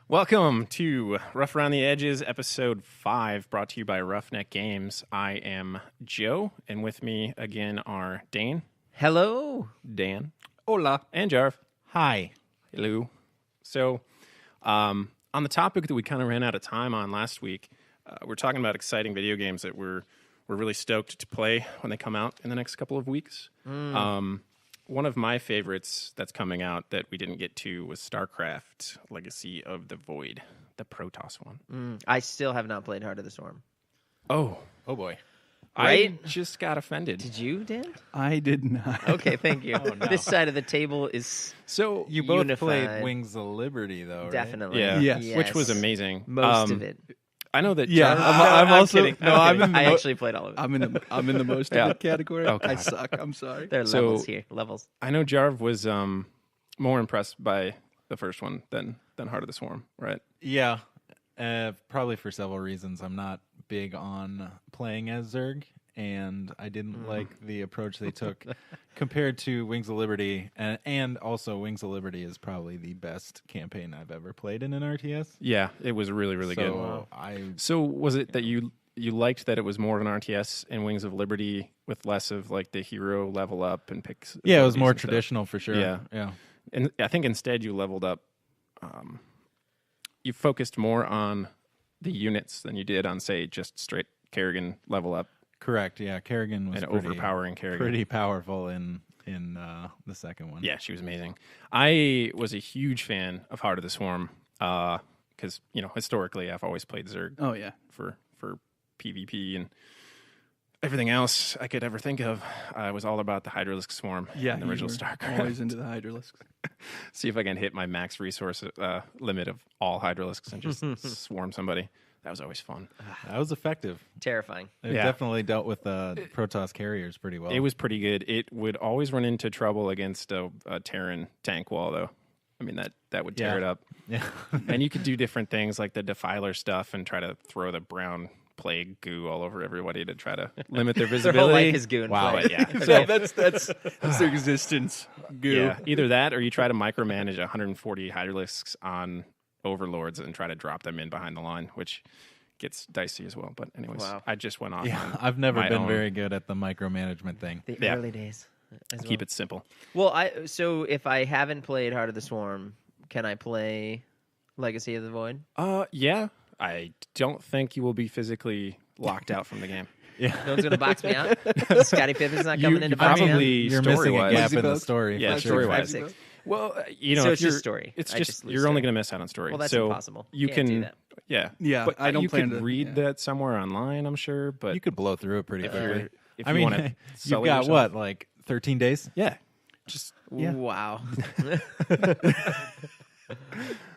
Welcome to Rough Around the Edges, Episode 5, brought to you by Roughneck Games. I am Joe, and with me again are Dane. Hello. Dan. Hola. And Jarv. Hi. Hello. So, on the topic that we kind of ran out of time on last week, we're talking about exciting video games that we're really stoked to play when they come out in the next couple of weeks. One of my favorites that's coming out that we didn't get to was Starcraft: Legacy of the Void, the Protoss one. I still have not played Heart of the Storm. Oh boy. Right? I just got offended. Did you, Dan? I did not. Okay, thank you. This side of the table is So You both unified. played Wings of Liberty, though, right? Definitely. yeah, Yes. which was amazing. Most of it. I know that. Yeah, Jarv- I'm also kidding. no. I'm I'm in the I actually played all of it. I'm in the most Yeah. of it category. Oh, I God. suck. I'm sorry. There are So- levels here. Levels. I know Jarv was more impressed by the first one than Heart of the Swarm, right? Yeah, probably for several reasons. I'm not big on playing as Zerg, and I didn't like the approach they took compared to Wings of Liberty. And also, Wings of Liberty is probably the best campaign I've ever played in an RTS. Yeah, it was really, really good. So was it that you liked that it was more of an RTS in Wings of Liberty with less of like the hero level up and picks? Yeah, it was abilities more and stuff? traditional for sure. Yeah. Yeah. And I think instead you leveled up. You focused more on the units than you did on, say, just straight Kerrigan level up Correct. Yeah, Kerrigan was and pretty, overpowering Kerrigan. pretty powerful in the second one. Yeah, she was amazing. I was a huge fan of Heart of the Swarm because historically I've always played Zerg Oh yeah. for PvP and everything else I could ever think of. I was all about the Hydralisk Swarm Yeah. in the original you were Starcraft. Always into the Hydralisks. See if I can hit my max resource limit of all Hydralisks and just swarm somebody. That was always fun. That was effective. Terrifying. It Yeah. definitely dealt with Protoss carriers pretty well. It was pretty good. It would always run into trouble against a Terran tank wall, though. I mean, that would tear Yeah. it up. Yeah. And you could do different things like the Defiler stuff and try to throw the brown plague goo all over everybody to try to limit their Their visibility. whole life is goo and Wow, plague. yeah. So that's their existence. Goo. Yeah, either that or you try to micromanage 140 Hydralisks on Overlords and try to drop them in behind the line, which gets dicey as well. But anyways, Wow. I just went off. Yeah, on I've never my been own. very good at the micromanagement thing. The Yeah. early days. As Keep it simple. Well, so if I haven't played Heart of the Swarm, can I play Legacy of the Void? Yeah, I don't think you will be physically locked out from the game. Yeah, No one's going to box me out? Scotty Pippen's not coming in to box me out? probably you're missing a story-wise. gap in the Bugs? story. Yeah, for sure. story-wise. 5, 6. Well, So if it's you're, just story. It's I just lose you're only story. going to miss out on story. Well, that's so impossible. You Can't do can, that. yeah, Yeah, But I don't you plan could to- read yeah. that somewhere online. I'm sure, but You could blow through it pretty if quickly. you're, if I you mean, want to, you've got what, like 13 days? Yeah, just Yeah. Wow.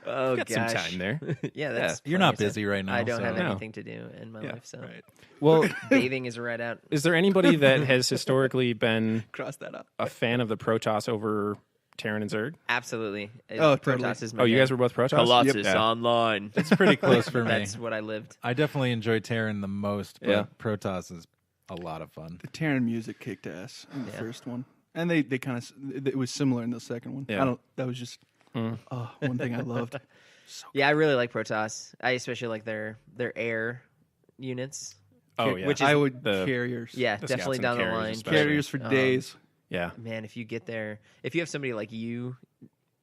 Oh, got gosh. some time there. Yeah, that's You're plenty not of time. busy right now. I don't so- have No. anything to do in my Yeah, life, so Right. Well, bathing is right out. is there anybody that has historically been Cross that up. a fan of the Protoss over Terran and Zerg? Absolutely. Oh, totally. Protoss is my Oh, you jam. guys were both Protoss? Colossus Yeah. Online. It's pretty close for me. That's what I lived. I definitely enjoy Terran the most, but Yeah. Protoss is a lot of fun. The Terran music kicked ass in the Yeah. first one, and they kind of it was similar in the second one. Yeah. That was just one thing I loved. Yeah, I really like Protoss. I especially like their air units. Oh, yeah. Which is, I would the- carriers. yeah, the definitely scouts and down the carriers line. especially. Carriers for days. Yeah. Man, if you get there, if you have somebody like you,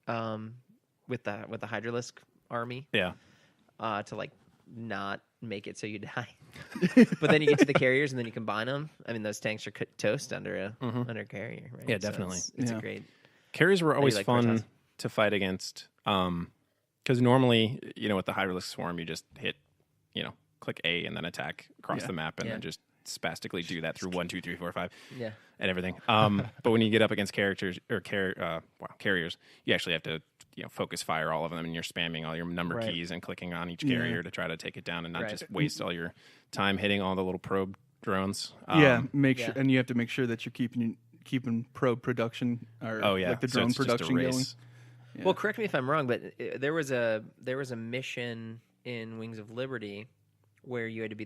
with the Hydralisk army, Yeah. to like not make it so you die, but then you get to the carriers and then you combine them. I mean, those tanks are toast under a carrier, right? Yeah, So definitely. it's Yeah. a great. Carriers were always like fun Protoss? to fight against. Because normally, with the Hydralisk Swarm, you just hit, click A and then attack across Yeah. the map and Yeah. then just spastically do that through 1, 2, 3, 4, 5 Yeah. and everything. But when you get up against carriers, you actually have to focus fire all of them, and you're spamming all your number Right. keys and clicking on each carrier to try to take it down and not Right. just waste all your time hitting all the little probe drones. Yeah, make sure, yeah. and you have to make sure that you're keeping probe production or Oh yeah, like the so drone it's just a production going. race. Yeah. Well, correct me if I'm wrong, but there was a mission in Wings of Liberty where you had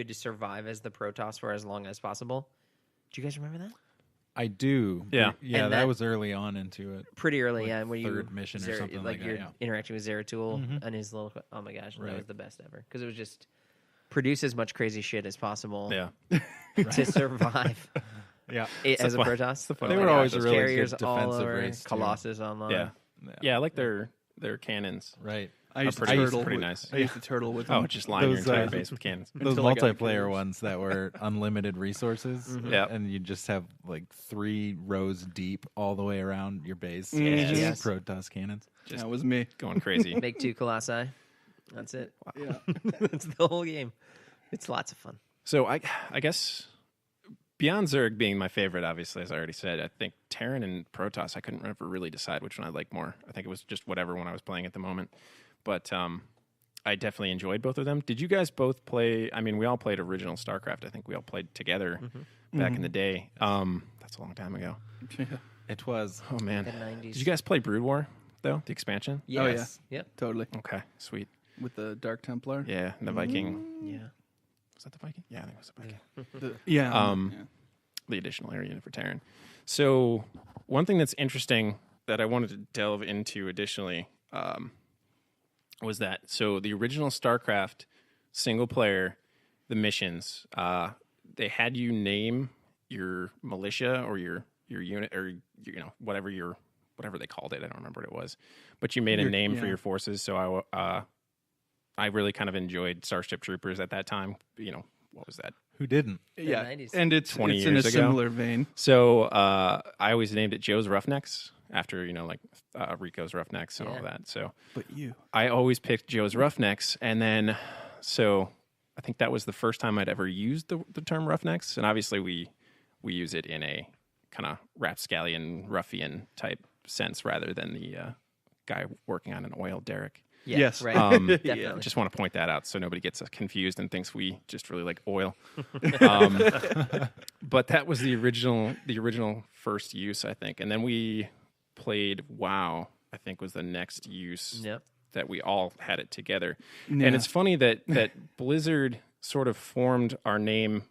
to survive as the Protoss for as long as possible. Do you guys remember that? I do. Yeah. Yeah, And that that- was early on into it. Pretty early, Like yeah. When third you mission or something like that, you're yeah. interacting with Zeratul Mhm. and his little. Oh my gosh, that Right. was the best ever because it was just produce as much crazy shit as possible Yeah. to survive Yeah. as a fun- Protoss. the fun They Oh were my always gosh, a those really Carriers good all defensive over, race. Too. Colossus online. Yeah. Yeah, I like their cannons. Right. I used the pretty- turtle. pretty with- nice. I used the turtle with Oh, them. just line your Those, entire base with cannons. Those Until I got multiplayer carriers. ones that were unlimited resources, Yep. and you just have like 3 rows deep all the way around your base. Yes. Just Yes. Protoss cannons. That was me. Going crazy. Make 2 Colossi. That's it. Yeah. That's the whole game. It's lots of fun. So I guess beyond Zerg being my favorite, obviously, as I already said, I think Terran and Protoss, I couldn't ever really decide which one I liked more. I think it was just whatever one I was playing at the moment. But I definitely enjoyed both of them. Did you guys both play? I mean, we all played original StarCraft. I think we all played together back in the day. That's a long time ago. It was. Oh, man. The 90s. Did you guys play Brood War, though, the expansion? Yes. Oh, yeah. Yep. Totally. Okay, sweet. With the Dark Templar. Yeah, and the Viking. Yeah. Was that the Viking? Yeah, I think it was the Viking. Yeah. Yeah. The additional area unit for Terran. So one thing that's interesting that I wanted to delve into additionally was that so the original StarCraft single player, the missions, they had you name your militia or your unit or whatever they called it. I don't remember what it was, but you made a name for your forces. So I really kind of enjoyed Starship Troopers at that time. What was that? Who didn't? Yeah. 90s. And it's 20 in a years ago. similar vein. So I always named it Joe's Roughnecks after Rico's Roughnecks and all Yeah. that. So But you. I always picked Joe's Roughnecks, and then so I think that was the first time I'd ever used the term Roughnecks, and obviously we use it in a kind of rapscallion ruffian type sense rather than the guy working on an oil derrick. Yeah, Yes. Right. Definitely. Just want to point that out so nobody gets confused and thinks we just really like oil. But that was the original first use, I think, and then we played WoW. I think was the next use Yep. that we all had it together. Yeah. And it's funny that Blizzard sort of formed our name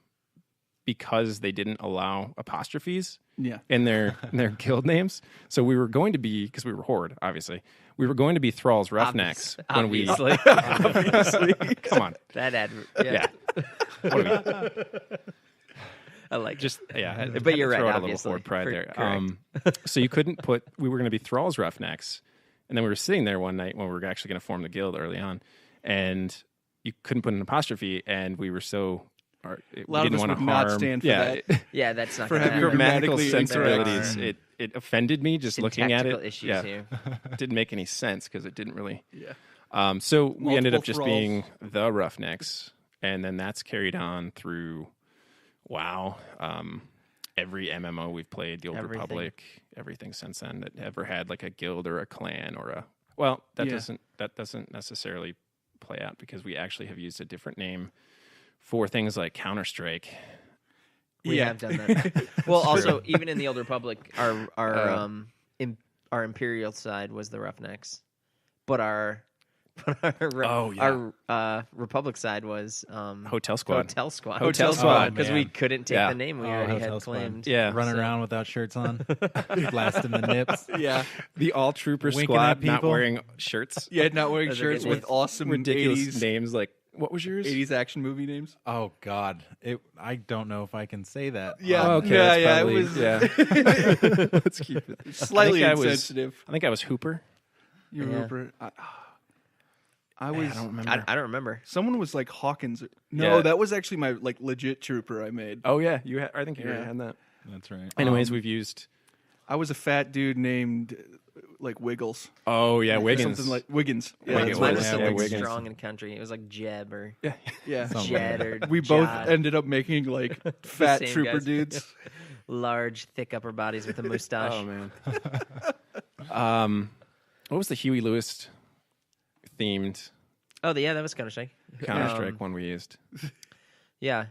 because they didn't allow apostrophes Yeah. in their guild names. So we were going to be, because we were Horde, obviously, we were going to be Thrall's Roughnecks when we. Obviously. Come on. That ad. Yeah. What do we- I like just yeah, But you're right, throw out obviously. a little Horde pride there. Correct. So you couldn't put. We were going to be Thrall's Roughnecks, and then we were sitting there one night when we were actually going to form the guild early on, and you couldn't put an apostrophe, and we were so. We lot of didn't us want to would not harm. stand for yeah, that. Yeah, that's not For gonna having happen. grammatical Grammatically sensibilities. incorrect. It offended me just looking at it. Syntactical issues yeah, here. didn't make any sense because it didn't really. Yeah. So we ended up Multiple just thralls. being the Roughnecks, and then that's carried on through WoW. Every MMO we've played, the Old Everything. Republic, everything since then that ever had like a guild or a clan or a that doesn't necessarily play out because we actually have used a different name for things like Counter-Strike. We Yeah. have done that. Well, also, even in the Old Republic, our Imperial side was the Roughnecks, but our Republic side was Hotel Squad. Hotel Squad. Hotel Squad, because we man. couldn't take Yeah. the name we Oh, already Hotel had Squad. claimed. Yeah. Running So- around without shirts on, blasting the nips. Yeah. The All Trooper Winking Squad at not people. wearing shirts. Yeah, not wearing Those are shirts good with names. awesome Ridiculous 80s, names like what was yours? 80s action movie names. Oh God, I don't know if I can say that. Yeah. Oh, okay. Yeah, that's yeah, it probably- was- yeah. Let's keep it. Slightly I was- insensitive. I think I was Hooper. You Yeah. remember? I was. I don't remember. I don't remember. Someone was like Hawkins. No, Yeah. that was actually my like legit trooper I made. Oh yeah, I think you already Yeah. had that. That's right. Anyways, we've used. I was a fat dude named like Wiggles. Oh yeah, Or Wiggins. something like Wiggins. Yeah, Mine, Wiggins. mine was Yeah, something Wiggins. strong in country. It was like Jeb or Yeah. Yeah. Something. Jed or We both Jod. ended up making like fat same trooper guys. dudes. Large, thick upper bodies with a mustache. Oh man. What was the Huey Lewis themed Oh, yeah, that was Counter-Strike. Counter-Strike one we used? Yeah.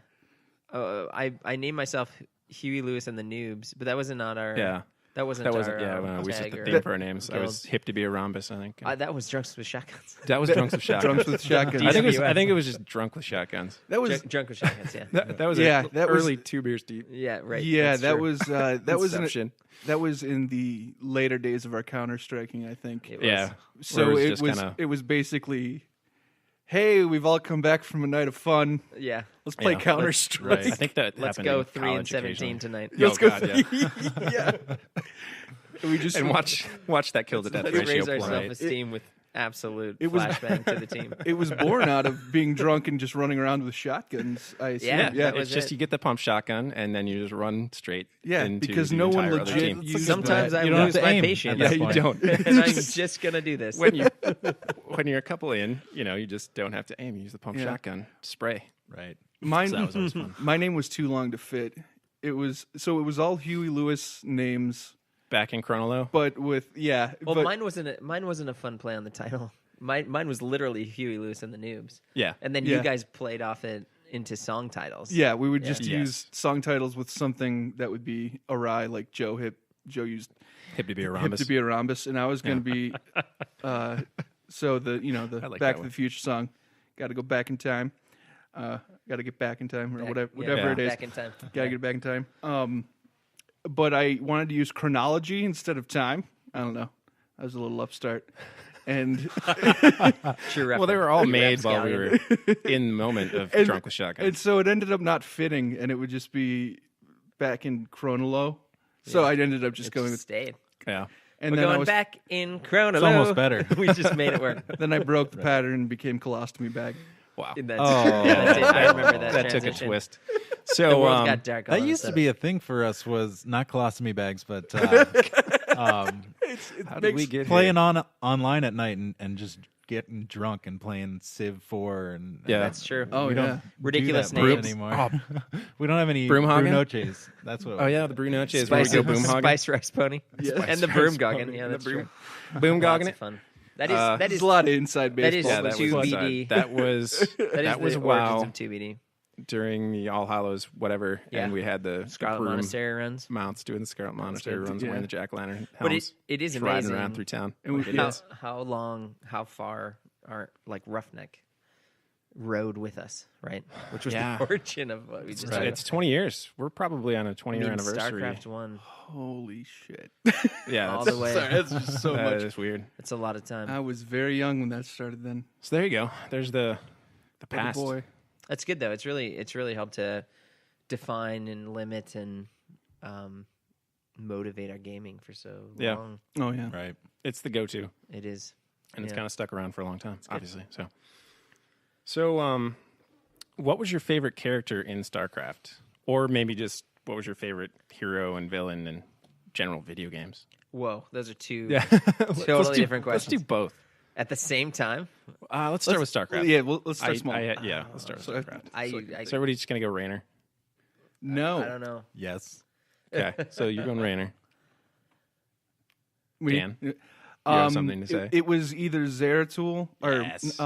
I named myself Huey Lewis and the Noobs, but that wasn't not our. Yeah. That wasn't. That wasn't. our, Yeah, we set tag the or theme for our names. I guild. was hip to be a rhombus. I think. That was drunks with shotguns. That was drunks with shotguns. Drunks with shotguns. I think it was. DWS. I think it was just drunk with shotguns. That was Drunk with shotguns. Yeah. That was Yeah, that was- early 2 beers deep. Yeah. Right. yeah. That's That true. was Inception. that was in the later days of our counter striking. I think. It was. Yeah. So Where it just was kinda- it was basically, hey, we've all come back from a night of fun. Yeah. Let's play Yeah. Counter Strike. Right. I think that Let's happened go in 3 and college 17 occasionally. tonight. Oh, Let's go. God, yeah. Yeah. We just And watch that kill to death Let's ratio raise our plummet. self-esteem with absolute It was- flashbang to the team. It was born out of being drunk and just running around with shotguns. I assume. Yeah, yeah, that was It's just it. you get the pump shotgun and then you just run straight. Yeah, into because the no one entire other legit team. uses Sometimes that. I You don't lose have to my aim patience. at Yeah, that you point. don't. and I'm just gonna do this. when you're a couple in, you just don't have to aim. You use the pump Yeah. shotgun spray. Right. Mine, So that was always fun. my name was too long to fit. It was all Huey Lewis names, Back in Chronolo. but with Well, but, mine wasn't a fun play on the title. Mine was literally Huey Lewis and the Noobs. Yeah. And then Yeah. you guys played off it into song titles. yeah, we would just Yeah. use song titles with something that would be awry, like Joe used Hip to be a hip rhombus. to be a rhombus, and I was going to be, so the I like Back that to one. the Future song, got to go back in time, got to get back in time or Back- whatever yeah. it is, Back in time. got to get back in time. But I wanted to use chronology instead of time. I don't know, I was a little upstart, and True Well, they were all made while we Rapscallion. were in the moment of And- drunk with shotguns. and so it ended up not fitting, and it would just be back in chronolo. So I ended up just going Just with, stayed. Yeah. and We're then I going was, back in chrono. It's almost better. we just made it work. then I broke the pattern and became colostomy bag. Wow. And that's, Oh. yeah, that's it. I remember that. That took a transition. twist. The So world got dark. all That of a used to sudden. be a thing for us. Was not colostomy bags, but how did we get playing here? online at night and just getting drunk and playing Civ 4 and Yeah. That's true. Oh we yeah. don't Ridiculous do that much names. anymore. We don't have any Broomhagen? Brunoches. That's what. Oh yeah, the Bruno is where we Spice, go boom hogging. Spice Rice Pony. And the Broom Goggin. Yeah, that's true. Boom Lots gogging of it. fun. That is Uh, that There's is a lot of inside that is- baseball. Yeah, that was 2BD. that was that is was the wow origins of 2BD. during the All Hallows whatever, Yeah. and we had the Scarlet broom Monastery runs. mounts doing the Scarlet Monastery good. runs, Yeah. wearing the jack lantern. But helms, it is just riding amazing. around through town. And we- like yeah. idiots. How far are like Roughneck rode with us, right? Which was Yeah. the origin of what we just Right. did. It's 20 years. We're probably on a 20-year anniversary. Starcraft 1. Holy shit. Yeah, all that's, the way. Sorry, that's just so that much. is weird. It's a lot of time. I was very young when that started then. So there you go. There's the What a past. boy. That's good though. It's really helped to define and limit and motivate our gaming for so Yeah. long. Oh yeah. Right. It's the go-to, It is. and it's Yeah. kind of stuck around for a long time, obviously. So, what was your favorite character in StarCraft, or maybe just what was your favorite hero and villain in general video games? Whoa, those are two Totally different Let's do questions. both. At the same time. Let's start with StarCraft. Yeah, well, let's start small. Yeah, let's start with So- StarCraft. I So everybody's just gonna go Raynor. No. I don't know. Yes. Okay, so you're going Raynor. We- Dan, you have something to say? It was either Zeratul or Yes.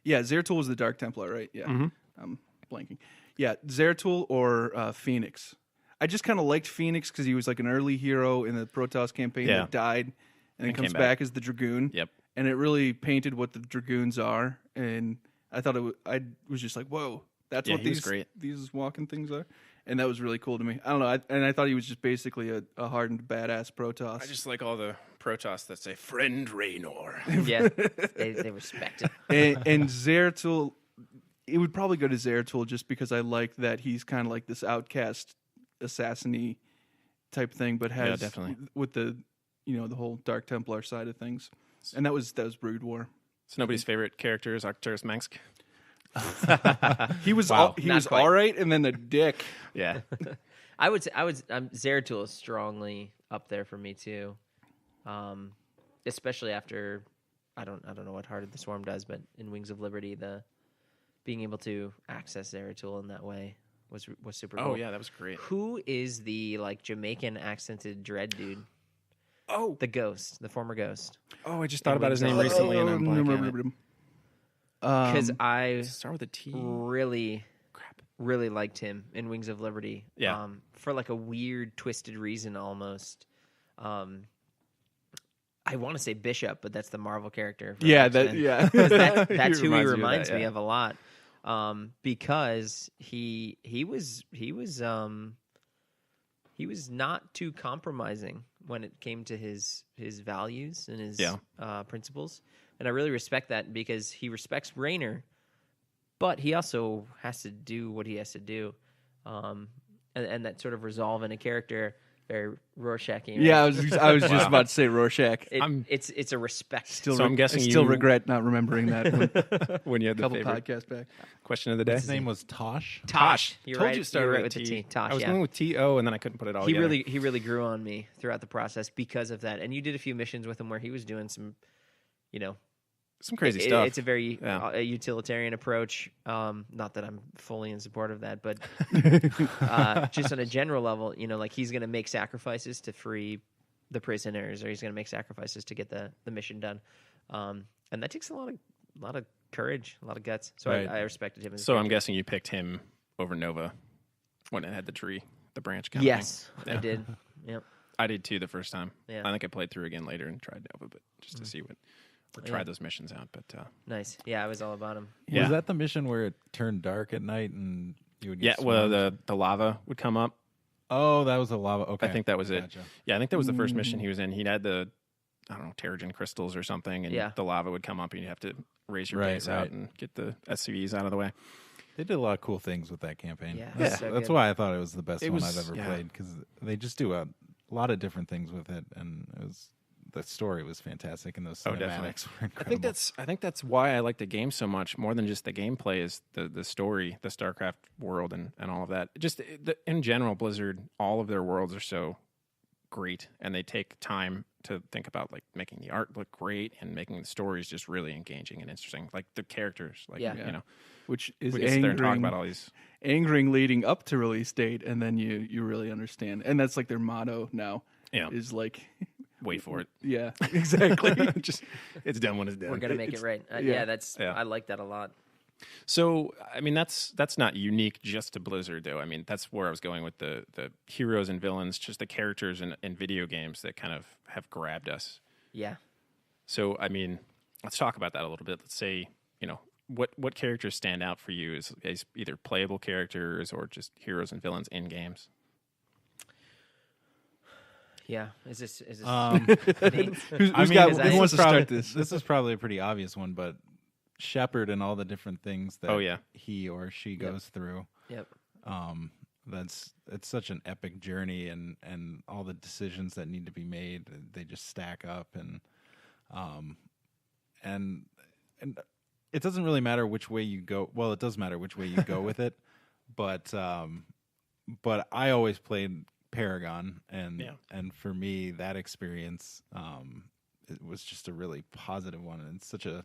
yeah, Zeratul was the Dark Templar, right? Yeah. Mhm. I'm blanking. Yeah, Zeratul or Phoenix. I just kind of liked Phoenix because he was like an early hero in the Protoss campaign Yeah. that died and then And comes came back back. as the Dragoon. Yep. And it really painted what the Dragoons are, and I thought I was just like, whoa, that's Yeah, what he was these great. these walking things are, and that was really cool to me. I don't know, and I thought he was just basically a hardened badass Protoss. I just like all the Protoss that say "Friend Raynor." Yeah. they respect it. and Zeratul, it would probably go to Zeratul just because I like that he's kind of like this outcast assassin-y type thing, but has definitely. with the the whole Dark Templar side of things, and that was Brood War. So nobody's favorite character is Arcturus Mengsk. He was Wow. he Not was quite. all right, and then a dick. Yeah, I would Zeratul is strongly up there for me too. Especially after I don't know what Heart of the Swarm does, but in Wings of Liberty, the being able to access Zeratul in that way was super cool. Oh yeah, that was great. Who is the like Jamaican accented dread dude? Oh, The ghost, the former ghost. I just thought about his name recently, and I'm blanking on it. Because I Start with a T. really really liked him in Wings of Liberty. Yeah. For like a weird, twisted reason almost. I want to say Bishop, but that's the Marvel character. From Yeah, X-Men. that yeah. 'Cause that's who he reminds you of reminds that, me yeah. of a lot. Because he was not too compromising when it came to his values and his principles, and I really respect that because he respects Rayner, but he also has to do what he has to do, and that sort of resolve in a character. Very Rorschach. Yeah, I was just about to say Rorschach. It's a respect. Still, So I'm guessing I still you- regret not remembering that when you had the couple favorite podcasts back. question of the day. His name was Tosh. Tosh. You're Told right. you it started You're right with with T. the T. Tosh. I was yeah. going with T-O, and then I couldn't put it all he together. really grew on me throughout the process because of that. And you did a few missions with him where he was doing some, Some crazy stuff. It's a very Yeah. a utilitarian approach. Not that I'm fully in support of that, but just on a general level, like he's going to make sacrifices to free the prisoners, or he's going to make sacrifices to get the mission done. And that takes a lot of courage, a lot of guts. So Right. I respected him. As a So I'm character. guessing you picked him over Nova when it had the tree, the branch kind Yes, of thing. I did. Yep. I did too the first time. Yeah. I think I played through again later and tried Nova, but just to see what, or try those missions out. But Nice. Yeah, I was all about him. Yeah. Was that the mission where it turned dark at night and you would get well, swarmed? the lava would come up. Oh, that was a lava. Okay. I think that was it. Gotcha. Yeah, I think that was the first mission he was in. He had the, I don't know, Terrigen crystals or something, and Yeah. the lava would come up, and you have to raise your Right, base out right. and get the SCVs out of the way. They did a lot of cool things with that campaign. Yeah, that's, so that's good. why I thought it was the best It one was- I've ever yeah. played because they just do a lot of different things with it, and the story was fantastic, and those Oh, definitely. cinematics were incredible. I think that's why I like the game so much, more than just the gameplay, is the story, the StarCraft world, and all of that. Just in general, Blizzard, all of their worlds are so great, and they take time to think about like making the art look great and making the stories just really engaging and interesting. Like the characters, like Yeah. Which is we can sit there and talk angering, about all these. angering leading up to release date, and then you really understand. And that's like their motto now. Yeah. Is like, Wait for it. yeah, exactly. Just it's done when it's done. We're gonna make it right. yeah. I like that a lot. So, I mean, that's not unique just to Blizzard, though. I mean, that's where I was going with the heroes and villains, just the characters in video games that kind of have grabbed us. Yeah. So, I mean, let's talk about that a little bit. Let's say, what characters stand out for you as either playable characters or just heroes and villains in games? Yeah. Is this me? Who's I mean, who wants to start this? This is probably a pretty obvious one, but Shepard and all the different things that Oh, yeah. he or she goes through. Yep. It's such an epic journey, and all the decisions that need to be made, they just stack up, and it doesn't really matter which way you go. Well, it does matter which way you go with it, but I always played Paragon, and for me that experience, it was just a really positive one, and it's such a,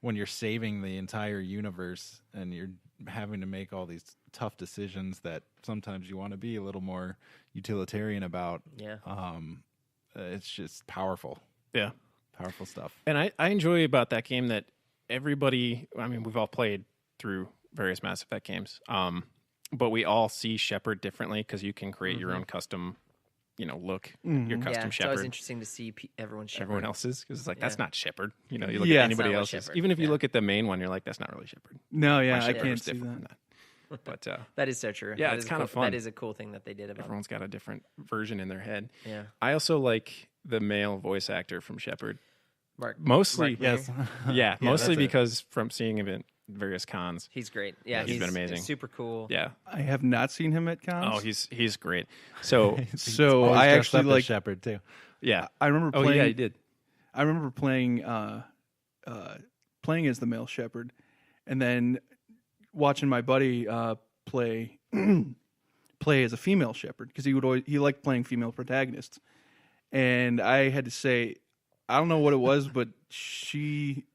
when you're saving the entire universe and you're having to make all these tough decisions that sometimes you want to be a little more utilitarian about. Yeah. It's just powerful. Yeah. Powerful stuff. And I enjoy about that game that everybody, I mean, we've all played through various Mass Effect games, but we all see Shepard differently because you can create your own custom, look, your Yeah. custom It's always Shepard. interesting to see everyone's Shepard. Everyone else's, because it's like, that's Yeah. not Shepard. You look Yeah. at anybody That's not else's. Shepard. Even if you Yeah. look at the main one, you're like, that's not really Shepard. No, yeah, My I Shepard can't was see different that. from that. But That is so true. Yeah, That it's is a kinda cool- fun. That is a cool thing that they did about it. everyone's got a different version in their head. Yeah. I also like the male voice actor from Shepard. Mark. Mostly, Mark Yes. yeah, mostly that's it. because from seeing him at various cons. He's great. Yeah, He's been amazing. Super cool. Yeah. I have not seen him at cons. Oh, he's great. So, So Always I dressed actually up as like. Shepard too. yeah. I remember Oh, playing. yeah, he did. I remember playing playing as the male shepherd, and then watching my buddy play play as a female shepherd because he liked playing female protagonists, and I had to say, I don't know what it was, but she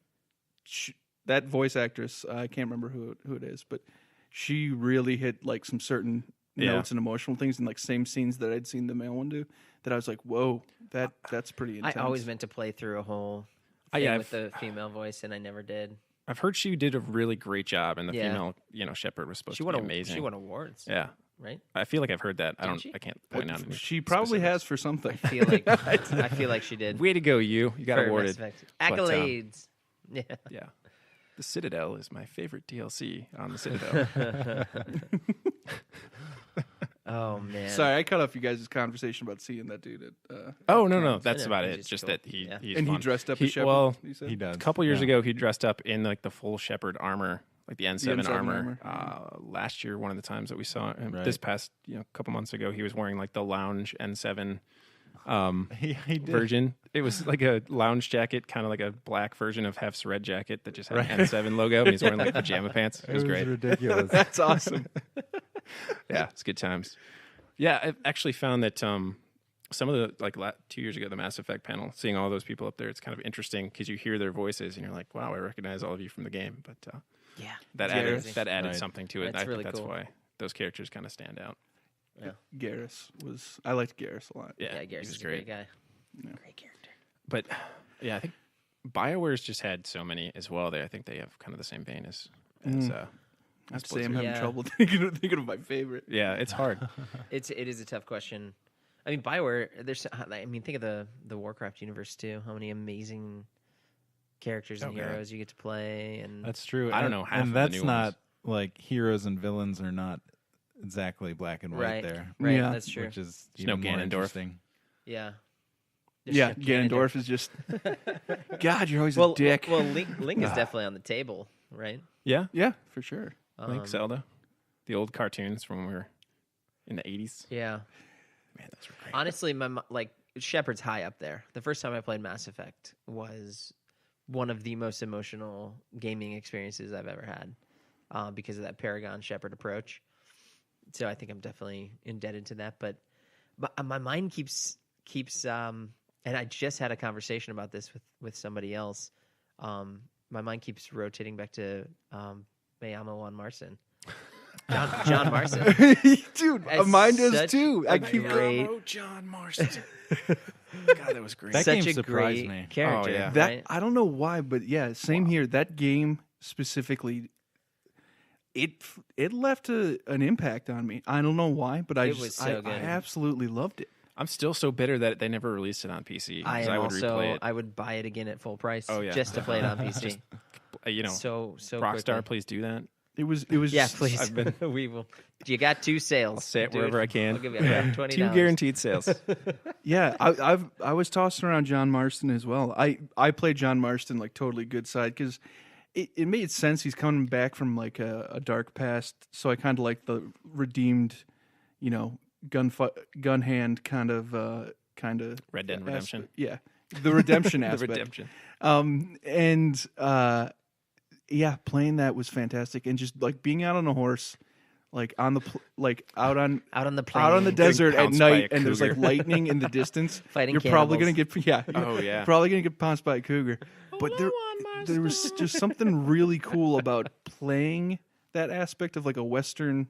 that voice actress, I can't remember who it is, but she really hit like some certain Yeah. notes and emotional things in like same scenes that I'd seen the male one do. That I was like, whoa, that's pretty intense. I always meant to play through a whole Yeah, thing I've- with the female voice, and I never did. I've heard she did a really great job, and the Yeah. female, shepherd was supposed She to be won. amazing. She won awards. Yeah, Right. I feel like I've heard that. She? I can't point out. Any She probably specifics. has for something. I feel like she did. Way to go, you! You got For awarded. Mass Effect. But, Accolades. Yeah. Yeah, the Citadel is my favorite DLC on the Citadel. Oh man. Sorry, I cut off you guys' conversation about seeing that dude at. Oh no, Times. that's I know, about he's it. just Just cool. that he Yeah. he's And he fun. dressed up He- as Shepard. well, you said? He does. A couple years yeah. ago, he dressed up in like the full Shepherd armor, like the N7, N7 armor. armor. Last year, one of the times that we saw him, Right. this past couple months ago, he was wearing like the lounge N7 He did. version. It was like a lounge jacket, kind of like a black version of Hef's red jacket that just had an N7 logo. And he's wearing like pajama pants. It was great. ridiculous. That's awesome. Yeah, it's good times. Yeah, I've actually found that some of the 2 years ago, the Mass Effect panel, seeing all those people up there, it's kind of interesting because you hear their voices and you're like, wow, I recognize all of you from the game. But Yeah. that It's added amazing. Right. something to it. That's I really think that's cool. why those characters kind of stand out. Garrus was. I liked Garrus a lot. Yeah, Yeah, he Garrus was is a great guy. Great character. But yeah, I think BioWare's just had so many as well. I think they have kind of the same vein as I have to say, I'm having Yeah. trouble thinking of my favorite. yeah, it's hard. It is a tough question. I mean, BioWare. Think of the Warcraft universe too. How many amazing characters and Okay. heroes you get to play, and That's true. I don't And- know, half of And the that's new not ones. like heroes and villains are not exactly black and white right, there, right. Yeah. That's true. which is There's no even more Ganondorf. interesting. Yeah. Yeah, Ganondorf is just. God, you're always Well, a dick. well, Link is definitely on the table, right? Yeah, Yeah, for sure. like Zelda, the old cartoons from when we were in the 80s. Yeah. Man, those were great. Honestly, Shepard's high up there. The first time I played Mass Effect was one of the most emotional gaming experiences I've ever had because of that Paragon Shepard approach. So I think I'm definitely indebted to that. But my mind keeps and I just had a conversation about this with somebody else. My mind keeps rotating back to Mayama Wan Marston. John Marston. Dude, As mine does such too. a I keep great- Oh, John Marston. God, that was great. That Such game a surprised great me. character. Oh, yeah. that. right? I don't know why, but yeah, same here. That game specifically, it left an impact on me. I don't know why, but It was so I good. absolutely loved it. I'm still so bitter that they never released it on PC. 'cause I would replay it. I would buy it again at full price. Oh, yeah. Just to play it on PC. so Rockstar, quickly. please do that. It was. Yeah, please. I've been- we will. You got 2 sales. I'll say it Do wherever I can. I'll give you $120. 2 guaranteed sales. Yeah, I was tossing around John Marston as well. I played John Marston like totally good side because it made sense. He's coming back from like a dark past, so I kind of like the redeemed, gun hand kind of Red Dead Redemption. Yeah, the redemption The aspect. redemption. Yeah, playing that was fantastic, and just like being out on a horse, like on the out on the plane. out on the desert at pounced by night, a and there's like cougar. lightning in the distance. Fighting You're probably gonna cannibals. get Oh, yeah. you're probably gonna get pounced by a cougar. But there was just something really cool about playing that aspect of like a Western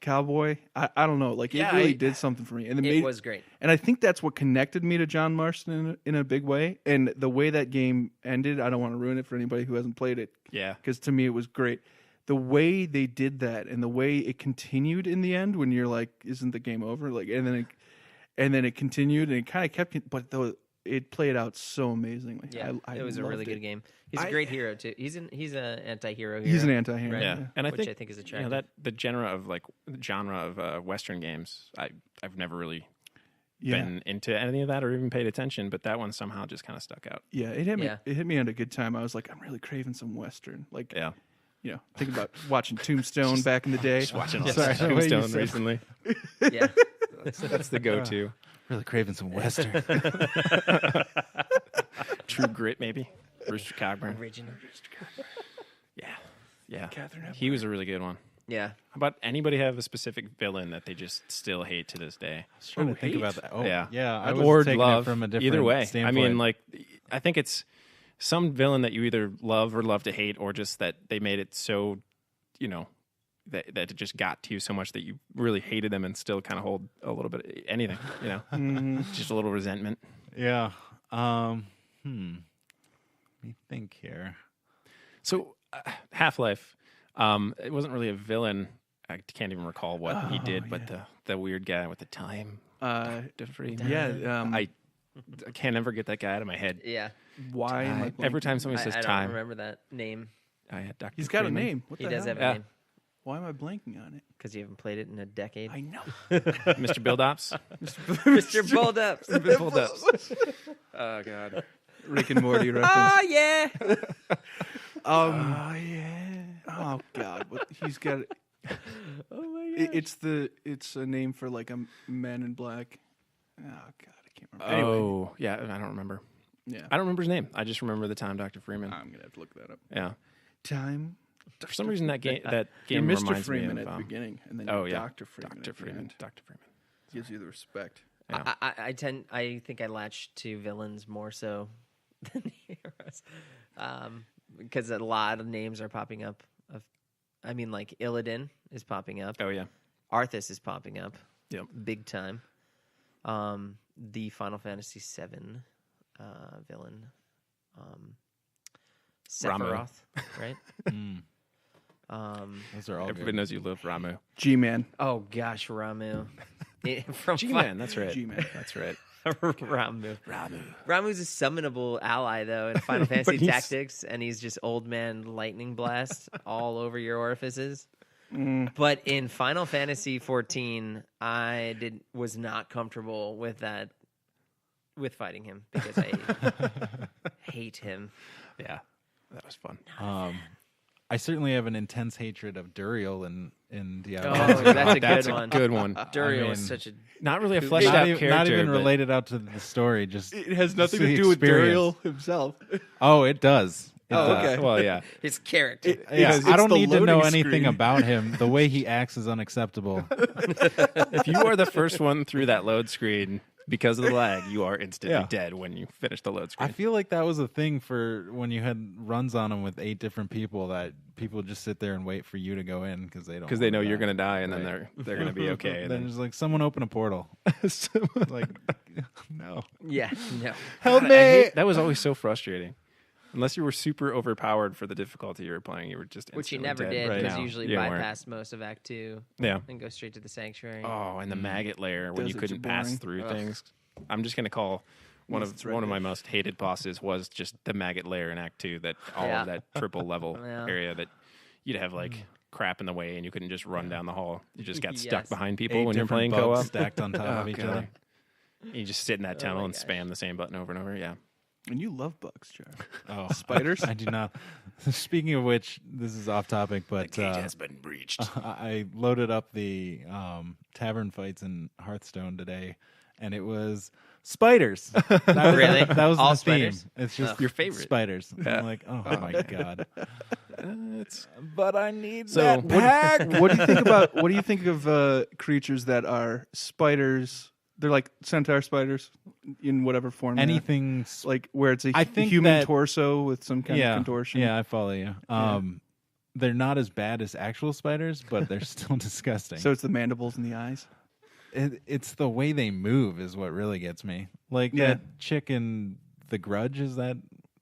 cowboy. I don't know, like Yeah, it really did something for me, and It was great. and I think that's what connected me to John Marston in a big way. And the way that game ended, I don't want to ruin it for anybody who hasn't played it. Yeah. Because to me, it was great. The way they did that and the way it continued in the end, when you're like, "Isn't the game over?" Like, and then it continued and it kind of kept. But though it played out so amazingly. Yeah, I it was a loved really it. good game. He's a great hero too. He's an anti-hero hero. He's an anti-hero. Right. Yeah, and I Which think I think is attractive. that the genre of Western games, I've never really Yeah, been into any of that or even paid attention, but that one somehow just kind of stuck out. yeah. It hit me. Yeah. It hit me at a good time. I was like, I'm really craving some Western. Like, Yeah, thinking about watching Tombstone back in the day. just watching all Sorry, the way you Tombstone said- recently. Yeah. That's the go-to. Really craving some Western. True Grit, maybe. Rooster Cogburn. Original. Yeah. Catherine He was a really good one. Yeah. How about anybody have a specific villain that they just still hate to this day? Trying to think hate. about that. Oh, Yeah. yeah. I Or was taking love. it from a different Either way. standpoint. I mean, like, I think it's some villain that you either love or love to hate, or just that they made it so, that it just got to you so much that you really hated them and still kind of hold a little bit anything, just a little resentment. yeah. Let me think here. So Half-Life. It wasn't really a villain. I can't even recall what he did, but the weird guy with the time. I can't ever get that guy out of my head. Yeah. Why am I Every time somebody says I don't time, remember that name. I had Dr. He's got Freeman. a name. What He the does hell? have a name. Why am I blanking on it? Because you haven't played it in a decade. I know. Mr. Build-Ops. Mr. Bulldups. Build-Ups. Oh, God. Rick and Morty reference. Oh, yeah. Oh God, what he's got. Oh, my God. It's a name for like a Man in Black. Oh God, I can't remember. Anyway, Oh, yeah, I don't remember. yeah, I don't remember his name. I just remember the time Dr. Freeman. I'm gonna have to look that up. Yeah. Time. For some reason, that game You're reminds Mr. Freeman me of at the beginning, and then oh you're yeah, Dr. Freeman. Dr. at the Freeman. end. Dr. Freeman. Gives you the respect. Yeah. I think I latched to villains more so than heroes, because a lot of names are popping up. Like Illidan is popping up. Oh yeah. Arthas is popping up. Yep. Big time. The Final Fantasy VII villain, Sephiroth, right? Those are all Everybody good. knows you love Ramu. G-Man. Oh gosh, Ramu. From G-Man, that's right. G-Man. That's right. Ramu. Ramu's a summonable ally though in Final But Fantasy he's- Tactics, and he's just old man lightning blast all over your orifices. But in Final Fantasy 14, I was not comfortable with that, with fighting him because I hate him. Yeah. That was fun. I certainly have an intense hatred of Duriel in Diablo. Oh, that's a good That's one. a good one. Duriel is mean, such a Not really a fleshed out character. not even but- related out to the story. Just It has nothing the to do with experience. Duriel himself. Oh, it does. It Oh, does. okay. Well, yeah. his character. Yeah, It's I don't the need to know loading anything screen. about him. The way he acts is unacceptable. If you are the first one through that load screen because of the lag, you are instantly Yeah. dead when you finish the load I screen. feel like that was a thing for when you had runs on him with 8 different people, that people just sit there and wait for you to go in because they don't. Because they know wanna you're die. going to die, and then Right. they're going to be okay. And Then then it's like, someone open a portal. Like, no. Yeah, no. Help God, me! that was always so frustrating. Unless you were super overpowered for the difficulty you were playing, you were just Which you instantly never dead. did Right because now. usually You weren't. bypass most of Act 2 Yeah. and go straight to the Sanctuary. Oh, and the maggot layer when you Deserts are couldn't pass boring. through things. I'm just gonna call one Unless it's of Red my Dead. most hated bosses was just the maggot layer in Act 2. That all Yeah. of that triple level Yeah. area that you'd have like crap in the way, and you couldn't just run down the hall. You just got stuck Yes. behind people 8 when you're different playing bugs co-op. stacked on top of Oh, each God. other. You just sit in that tunnel my and gosh. spam the same button over and over. Yeah. And you love bugs, Char. Oh, Spiders? I do not. Speaking of which, this is off topic, but been breached. I loaded up the tavern fights in Hearthstone today, and it was spiders. That was, Really? That was All the theme. spiders? It's just Your favorite. spiders. Yeah. I'm like, oh my god! It's But I need So, that what- pack. What do you think about? What do you think of creatures that are spiders? They're like centaur spiders in whatever form. they're- Anything? like where it's a I think human that- torso with some kind of contortion. Yeah, I follow you. They're not as bad as actual spiders, but they're still disgusting. So it's the mandibles and the eyes. It's the way they move is what really gets me. Like Yeah. that chick in The Grudge, is that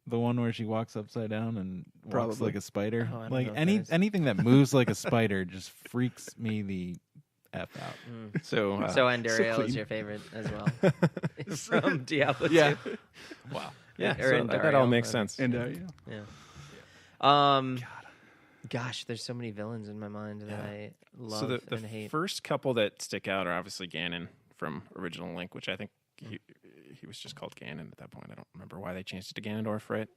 the one where she walks upside down and walks Probably. like a spider? Oh, I don't Like know if that is. anything that moves like a spider just freaks me the F out. so So Andariel clean. is your favorite as well from Diablo 2. Yeah. wow. Yeah, Or so in that all Dario, makes but- sense. And Yeah. Gosh, there's so many villains in my mind that I love So the and hate. first couple that stick out are obviously Ganon from Original Link, which I think he was just called Ganon at that point. I don't remember why they changed it to Ganondorf, right?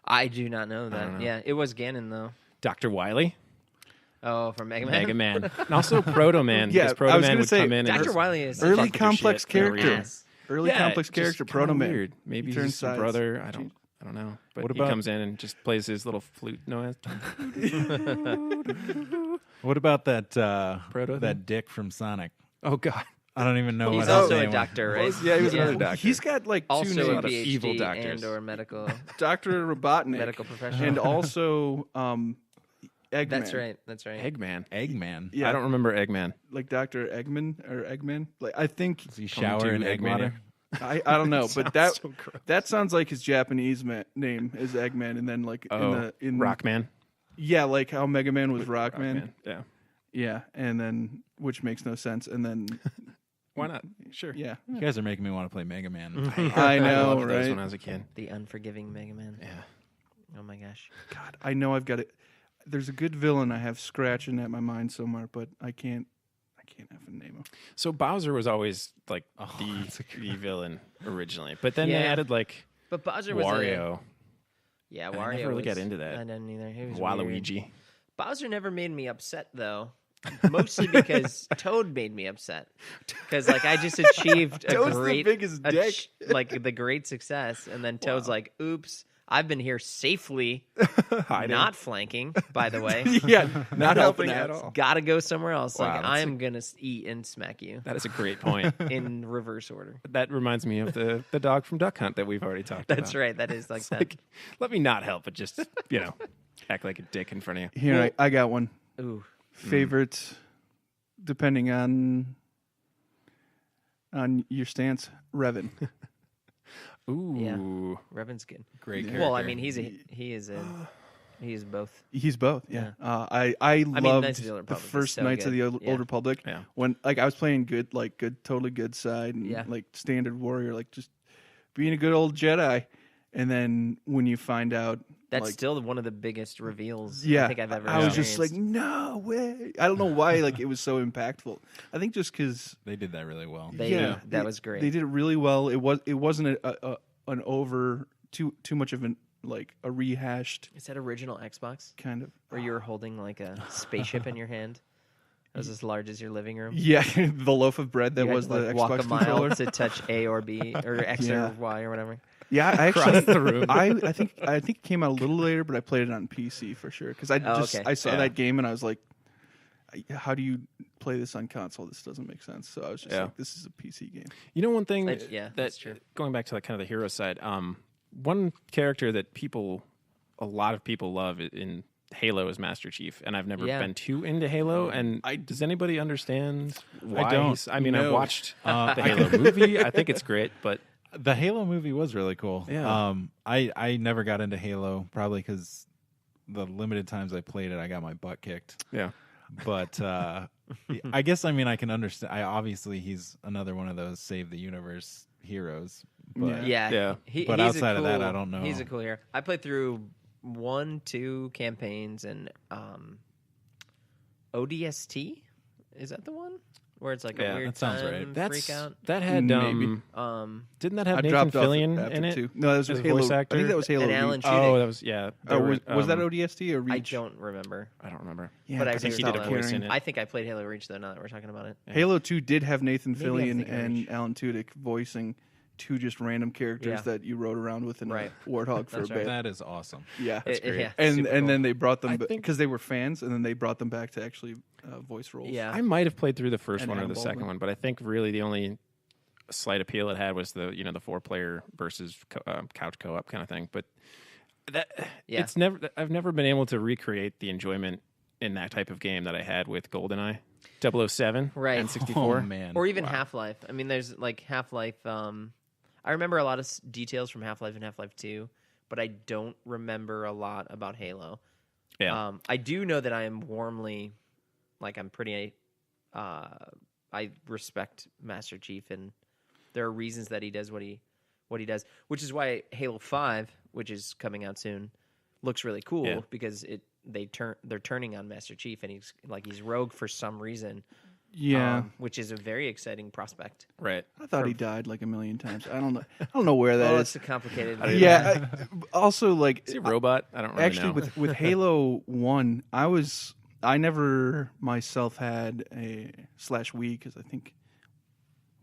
I do not know that. don't know. Yeah, it was Ganon though. Dr. Wily, Oh, from Mega Man. Mega Man, and also Proto Man. Yeah, because I Proto was Man gonna would say, come in and Dr. just Wily is early fuck with your complex shit for no character. reason. Yes. Early Yeah, complex just character, kinda Proto Man. Weird. Maybe He he's turns just a sides. brother. I don't know. But What he about- comes in and just plays his little flute noise. What about that Proto thing? that dick from Sonic? Oh God. I don't even know He's what his also a name was. doctor, right? Yeah, he was Yeah. another doctor. He's got like two Also a names. of PhD evil doctors. and or medical Dr. Robotnik. medical professional. And also Eggman. That's right. That's right. Eggman. Eggman. Yeah. I don't remember Eggman. Like Dr. Eggman or Eggman. Like I think Does he Come shower to in egg Eggman. water? I don't know, but that so gross. that sounds like his Japanese name is Eggman, and then like Oh, in Rockman. Yeah, like how Mega Man was Rockman. Rockman. Yeah. Yeah, and then which makes no sense. And then Why not? Sure. yeah, You guys are making me want to play Mega Man. I I know, loved those right? when I was a kid. The unforgiving Mega Man. Yeah. Oh my gosh. God, I know I've got it. There's a good villain I have scratching at my mind somewhere, but I can't effing name him. So Bowser was always like that's the villain originally, but then they Yeah. added like But Bowser was Wario. Yeah, I Wario. never really was, got into that. I didn't either. He was weird. Waluigi. Bowser never made me upset though. Mostly because Toad made me upset. Because like I just achieved a Toad's the great, biggest dick. like the great success, and then Toad's like, "Oops, I've been here safely, Hiding. not flanking. By the way, Yeah, not helping at all. gotta go somewhere else. Wow, Like that's I'm gonna eat and smack you That is a great point. in reverse order." That reminds me of the dog from Duck Hunt that we've already talked about. That's right. That is like It's that. like, let me not help, but just, act like a dick in front of you. Here, I got one. Ooh, Favorite, depending on your stance, Revan. Ooh. Revan's good. Great Yeah. character. Well, I mean, he is both. He's both. Yeah. I mean, loved Knights of the Old the Republic is first so Knights of good. the Old Yeah. Republic. Yeah. When I was playing good, totally good side, and Yeah. like standard warrior, like just being a good old Jedi. And then when you find out, That's like, still one of the biggest reveals yeah, I think I've ever I was just like, experienced. no way. I don't know why. Like it was so impactful. I think just because They did that really well. That was great. They did it really well. It wasn't an over too much of a rehashed Is that original Xbox kind of. where you were holding like a spaceship in your hand? It was as large as your living room. Yeah, the loaf of bread that You had was to, the like, walk Xbox a mile controller. to touch A or B or X Yeah. or Y or whatever. Yeah, I actually the room. I think it came out a little later, but I played it on PC for sure because okay. I saw Yeah. that game and I was like, how do you play this on console? This doesn't make sense. So I was just Yeah. like, this is a PC game. One thing Yeah, that that's true. going back to like kind of the hero side, one character that a lot of people love in Halo is Master Chief, and I've never Yeah. been too into Halo. And does anybody understand why? don't. I mean, No. I've watched the Halo movie. I think it's great, but The Halo movie was really cool. Yeah. I never got into Halo, probably because the limited times I played it, I got my butt kicked. yeah, But I guess, I mean, I can understand. Obviously, he's another one of those save the universe heroes. But Yeah. Yeah. Yeah. But he's outside a of that, cool- I don't know. He's a cool hero. I played through 1-2 campaigns and ODST. Is that the one where it's like Yeah, a weird that sounds time right. freak out? that had Maybe. didn't that have I Nathan dropped off Fillion after in it? 2. No, that was as a Halo. voice I actor? think that was Halo. And Alan Reach. Tudyk. Oh, that was there was that were, ODST or Reach? I don't remember. I don't remember. Yeah, but I 'cause do think he did a recall voice that. in it. I think I played Halo Reach though. Now that we're talking about it, Halo 2 did have Nathan Maybe I'm Fillion thinking and Reach. Alan Tudyk voicing two just random characters Yeah. that you rode around with in Right. a Warthog for a That's bit. right. that is awesome. Yeah, It- yeah, and super and cool. then they brought them I think- because they were fans, and then they brought them back to actually voice roles. Yeah. I might have played through the first And one or Adam the second Baldwin. one, but I think really the only slight appeal it had was the 4-player versus couch co-op kind of thing. But that Yeah. I've never been able to recreate the enjoyment in that type of game that I had with GoldenEye, 007, Right. and 64. Oh, man. or even Half-Life. I mean, there's like Half-Life. I remember a lot of details from Half-Life and Half-Life 2, but I don't remember a lot about Halo. Yeah, I do know that I am warmly, like I'm pretty. I respect Master Chief, and there are reasons that he does what he does, which is why Halo 5, which is coming out soon, looks really cool Yeah. because they're turning on Master Chief, and he's rogue for some reason. yeah. Which is a very exciting prospect. right. I thought he died like a million times. I don't know. I don't know where that Oh, is. it's a complicated. Yeah. Also, like Is he a robot? I don't really actually know. with Halo 1, I never myself had a /Wii because I think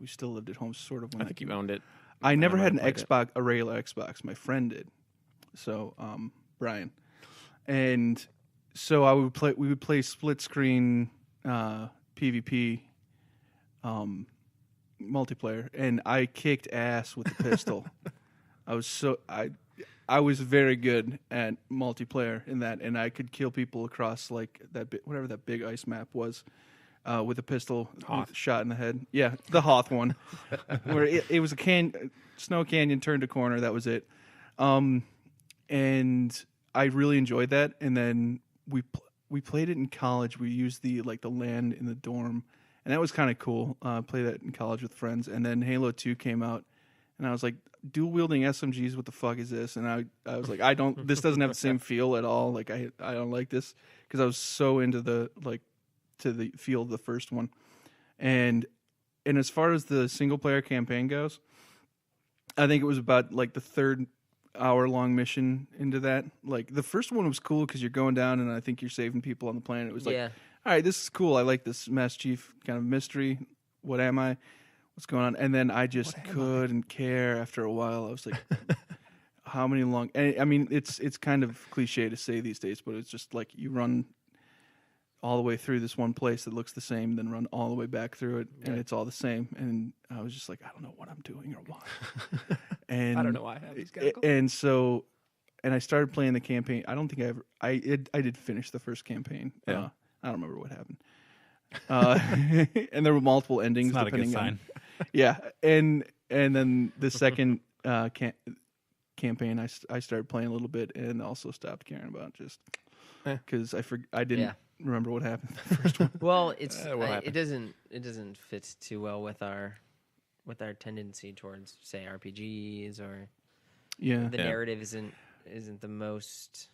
we still lived at home sort of when I think you owned it. I never had an played it. Xbox, a regular Xbox. My friend did. So, Brian. And so we would play split screen PvP multiplayer, and I kicked ass with the pistol. I was very good at multiplayer in that, and I could kill people across like whatever that big ice map was with a pistol, Hoth. with a shot in the head. Yeah, the Hoth one, where it was a snow canyon turned a corner. That was it. And I really enjoyed that. And then we played it in college. We used the land in the dorm, and that was kind of cool. Play that in college with friends, and then Halo 2 came out, and I was like, dual wielding SMGs, what the fuck is this? And I was like, this doesn't have the same feel at all. Like I don't like this, because I was so into the to the feel of the first one, and as far as the single player campaign goes, I think it was about like the third hour-long mission into that. Like the first one was cool because you're going down and I think you're saving people on the planet. It was like, all right, this is cool. I like this Master Chief kind of mystery. What am I? What's going on? And then I just couldn't care after a while. I was like, how many long? I mean, it's kind of cliche to say these days, but it's just like you run all the way through this one place that looks the same, then run all the way back through it, and it's all the same. And I was just like, I don't know what I'm doing or why. And I don't know why I have these guys. And I started playing the campaign. I don't think I did finish the first campaign. Yeah. I don't remember what happened. And there were multiple endings. It's not depending a good sign. on. Yeah, and then the second campaign, I started playing a little bit and also stopped caring about just because I didn't remember what happened in the first one. Well, it doesn't fit too well with our tendency towards, say, RPGs, or the narrative isn't the most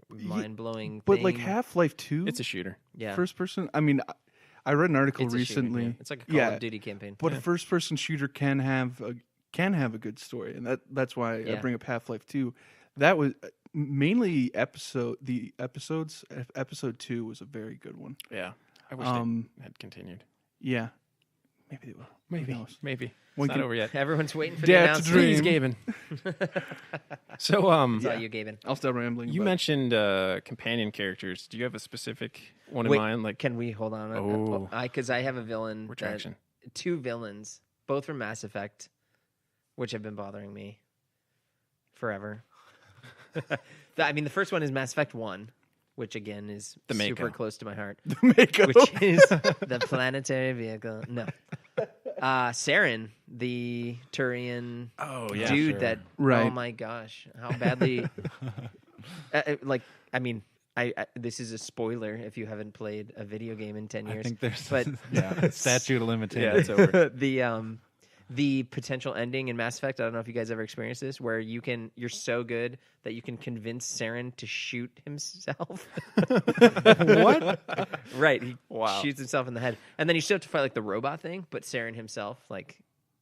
mind-blowing thing. But like Half-Life 2, it's a shooter. Yeah, first person. I mean, I read an article it's recently. Shooter, it's like a Call of Duty campaign. But a first-person shooter can have a good story, and that's why I bring up Half-Life 2. That was mainly episode 2 was a very good one. Yeah, I wish they had continued. Yeah, maybe they will. Maybe. It's not over yet. Everyone's waiting for Dare the to announcement. dream. Please, Gaben. So, It's all you, Gaben. I'll stop rambling. you mentioned companion characters. Do you have a specific one in Wait, mind? Like, can we hold on? Oh. Because I have a villain. Retraction. Two villains, both from Mass Effect, which have been bothering me forever. I mean, the first one is Mass Effect 1, which again is The super Mako. close to my heart. the Mako. Which is the planetary vehicle. No. Saren, the Turian dude that, Right. oh my gosh, how badly. This is a spoiler if you haven't played a video game in 10 years. I think there's but statute of limitations. Yeah, it's over. The potential ending in Mass Effect, I don't know if you guys ever experienced this, where you're so good that you can convince Saren to shoot himself. What? Right. He Wow. shoots himself in the head. And then you still have to fight like the robot thing, but Saren himself, like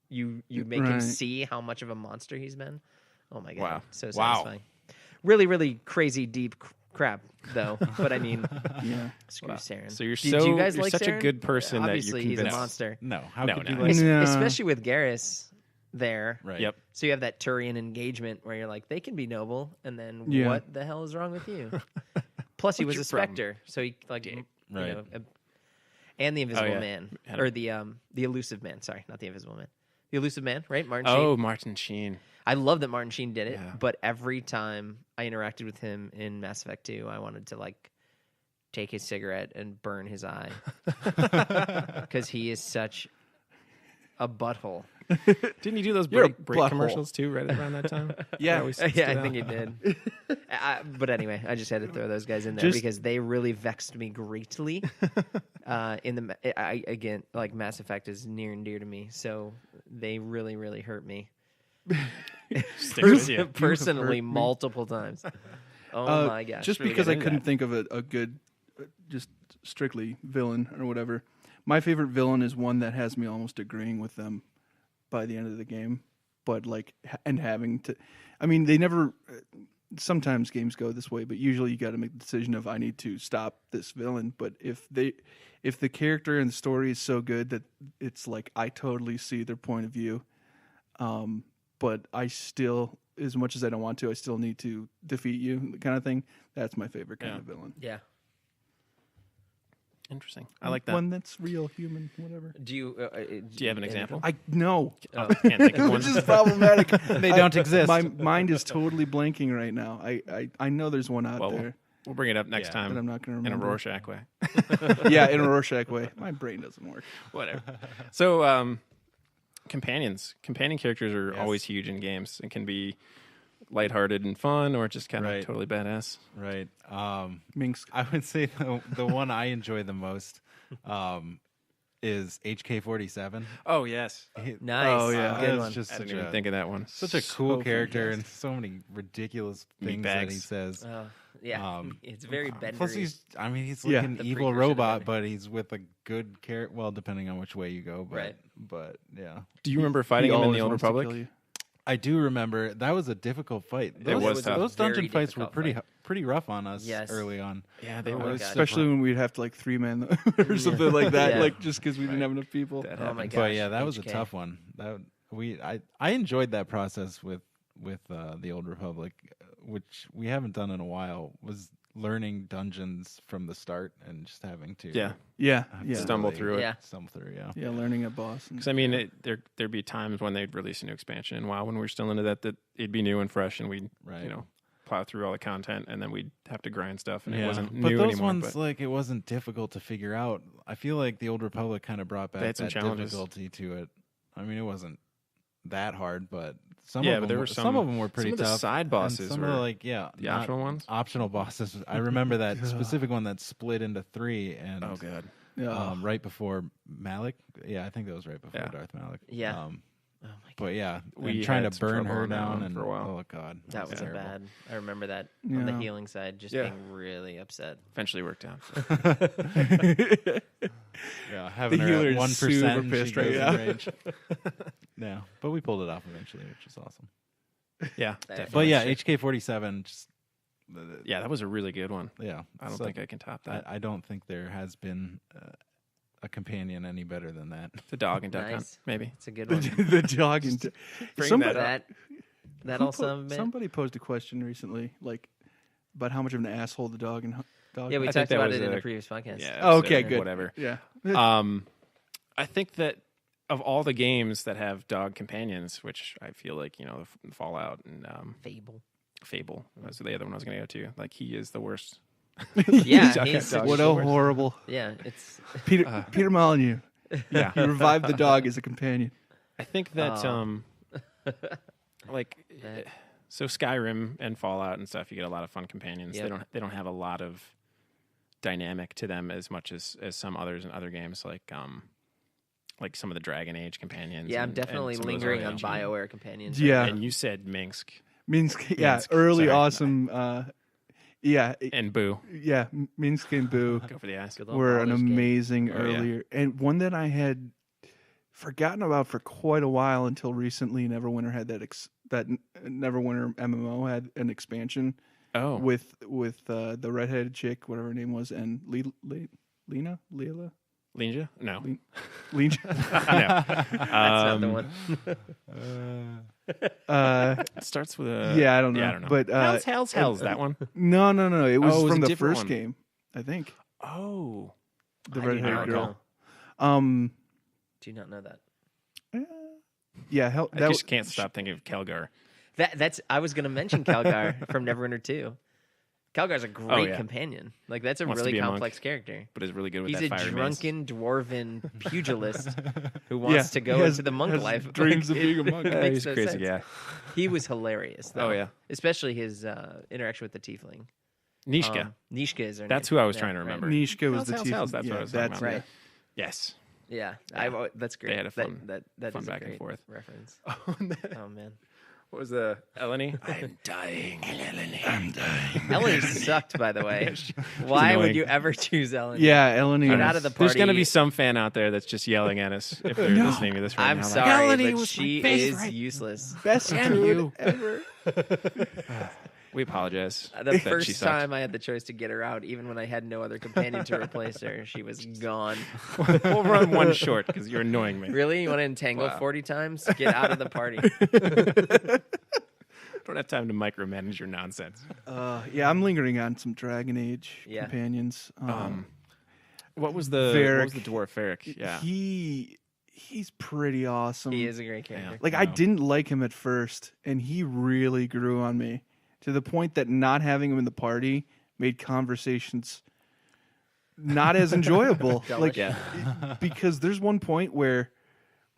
you make him see how much of a monster he's been. Oh my God. Wow. So Wow. satisfying. Really, really crazy, deep crap, though. But I mean, screw Saren. So you're Did you guys you're like such Saren? a good person Obviously, that you he's a convinced. monster. No, how No, could no. you like? No. Especially with Garrus there. Right. Yep. So you have that Turian engagement where you're like, they can be noble, and then what the hell is wrong with you? Plus, he was a What's your Spectre, so he like, you Right. know, and the Invisible yeah. Man, Had or the Elusive Man. Sorry, not the Invisible Man. The Elusive Man, right? Martin Oh, Sheen. Martin Sheen. I love that Martin Sheen did it, Yeah. but every time I interacted with him in Mass Effect 2, I wanted to like take his cigarette and burn his eye because he is such a butthole. Didn't he do those You're a break butthole. commercials too, right around that time? Yeah. Always Yeah, stood I out. think he did. But anyway, I just had to throw those guys in there because they really vexed me greatly. Again, like Mass Effect is near and dear to me, so they really, really hurt me Stick with you. personally multiple times. Oh my gosh! Just really because good. I couldn't think of a good, just strictly villain or whatever. My favorite villain is one that has me almost agreeing with them by the end of the game, but like, and having to, I mean, they never. Sometimes games go this way, but usually you got to make the decision of I need to stop this villain. But if the character and the story is so good that it's like I totally see their point of view, but I still, as much as I don't want to, I still need to defeat you, kind of thing. That's my favorite kind of villain. Yeah. Interesting. I like that. One that's real, human, whatever. Do you have an example? I know, Can't think of one. which is problematic. They don't exist. My mind is totally blanking right now. I know there's one out Well, there, We'll bring it up next time but I'm not going to in a remember. Rorschach way. Yeah, in a Rorschach way. My brain doesn't work. Whatever. So, companion characters are always huge in games and can be lighthearted and fun, or just kind of Right. totally badass? Right. Minsk. I would say the one I enjoy the most is HK-47. Oh yes, Nice. Oh, yeah. Good It's one. just I such didn't even a think of that one. such a cool So character fantastic. and so many ridiculous things that he Meatbags. says. Yeah, it's very bendery. Plus, he's like Yeah. an The evil precursor to robot, Bender. but he's with a good character. Well, depending on which way you go, but Right. but yeah, Do you remember fighting He him in always the Old wants to Republic? kill you. I do remember that was a difficult fight. It Those, was tough. those dungeon Very fights were difficult pretty fight. pretty rough on us Yes. early on. Yeah, they Oh my were. God. Especially when we'd have to like 3-man or something like that, Yeah. like just because we didn't have enough people. That Oh my happened. gosh. But yeah, that was a HK. tough one. I enjoyed that process with the Old Republic, which we haven't done in a while. Was learning dungeons from the start and just having to Yeah, Yeah, have yeah, to Stumble through it. Yeah. stumble through. Yeah, yeah. Learning a boss. And, because I mean, there'd be times when they'd release a new expansion, and wow, when we were still into that it'd be new and fresh, and we'd right. plow through all the content, and then we'd have to grind stuff, and it wasn't but new those anymore. ones, like, it wasn't difficult to figure out. I feel like the Old Republic kind of brought They back had some that challenges. difficulty to it. I mean, it wasn't that hard, but some Yeah, of but them there were some of them were pretty some of the tough. side and bosses some were of the, the not optional ones. optional bosses. I remember that specific one that split into 3, and Oh god, yeah. right before Malik. Yeah, I think that was right before Yeah. Darth Malik. Yeah. Oh my god, But yeah, We and trying had to some burn trouble her on that down one and for a while. oh god, that was a terrible. bad. I remember that on the Yeah. healing side, just Yeah. being really upset. eventually worked out. Yeah, having The her healer's at 1%, super and pissed she right goes now. in rage. Yeah, but we pulled it off eventually, which is awesome. Yeah, But definitely. But yeah, HK-47, just Yeah, that was a really good one. yeah. I don't so think I can top that. I don't think there has been a companion any better than that. The dog and duck hunt, Nice. maybe. It's a good one. the dog and Bring somebody, that up. That who also. somebody posed a question recently, like about how much of an asshole the dog and dog. Yeah, we I think talked that about was it in a- the previous podcast. Yeah. Oh, okay, episode, good. Whatever. Yeah. I think that of all the games that have dog companions, which I feel like the Fallout and Fable. those are the other one I was going to go to. Like he is the worst. Yeah, Dog- he's dog What is a the worst. horrible yeah. It's Peter Molyneux. Yeah, He revived the dog as a companion. I think that Oh. like That- so Skyrim and Fallout and stuff, you get a lot of fun companions. Yep. They don't have a lot of dynamic to them as much as some others in other games, like some of the Dragon Age companions. yeah. I'm and definitely some of those lingering other on games. BioWare companions. Yeah. And you said Minsk Minsk, Minsk, early sorry. awesome. and Boo. Minsk and Boo Go for the eyes. Good little were an Baldur's Gate. amazing Oh, yeah. earlier, and one that I had forgotten about for quite a while until recently. Neverwinter had Neverwinter MMO had an expansion Oh, with the redheaded chick, whatever her name was, and Leela. Linja? No. Lena. That's not the one. It starts with a. Yeah, I don't know. Yeah, I don't know. But Hell's that one. no. It was Oh, it was from a the different first one. game, I think. Oh. The I do redheaded not girl. know. Do not know that. Yeah, I just can't stop thinking of Kelgar. That's. I was going to mention Calgar from Neverwinter 2. Calgar's a great yeah. companion. Like that's a Wants to really be a monk. complex character. But is really good with He's that a fiery drunken dwarven pugilist who wants to go into the monk life. Dreams Like, of being a monk. it mace. makes He's no crazy, sense. yeah. He was hilarious, though. Oh, yeah. Especially his interaction with the tiefling. Nishka. Nishka is her That's name. who I was Yeah, trying to right. remember. Nishka was the Hells, teeth. Hells, that's what I was talking about. Right. Yes. Yeah, Yeah. that's great. They had a fun- that fun is a back and great forth. reference. Oh, Oh man, what was the Eleni? I'm dying. Eleni sucked. By the way, why would annoying. you ever choose Eleni? Yeah, Eleni. Get was- out of the There's going to party. be some fan out there that's just yelling at us if they're listening to this right I'm now. sorry, Eleni but was she my is favorite. useless. best Damn druid you. ever. We apologize. The that she first sucked. time I had the choice to get her out, even when I had no other companion to replace her, she was gone. We'll run one short because you're annoying me. Really? You want to entangle Wow. 40 times? Get out of the party. Don't have time to micromanage your nonsense. Yeah, I'm lingering on some Dragon Age Yeah. companions. What was the Varric. dwarf Varric? Yeah. He's pretty awesome. He is a great character. Like I didn't like him at first, and he really grew on me to the point that not having him in the party made conversations not as enjoyable. like because there's one point where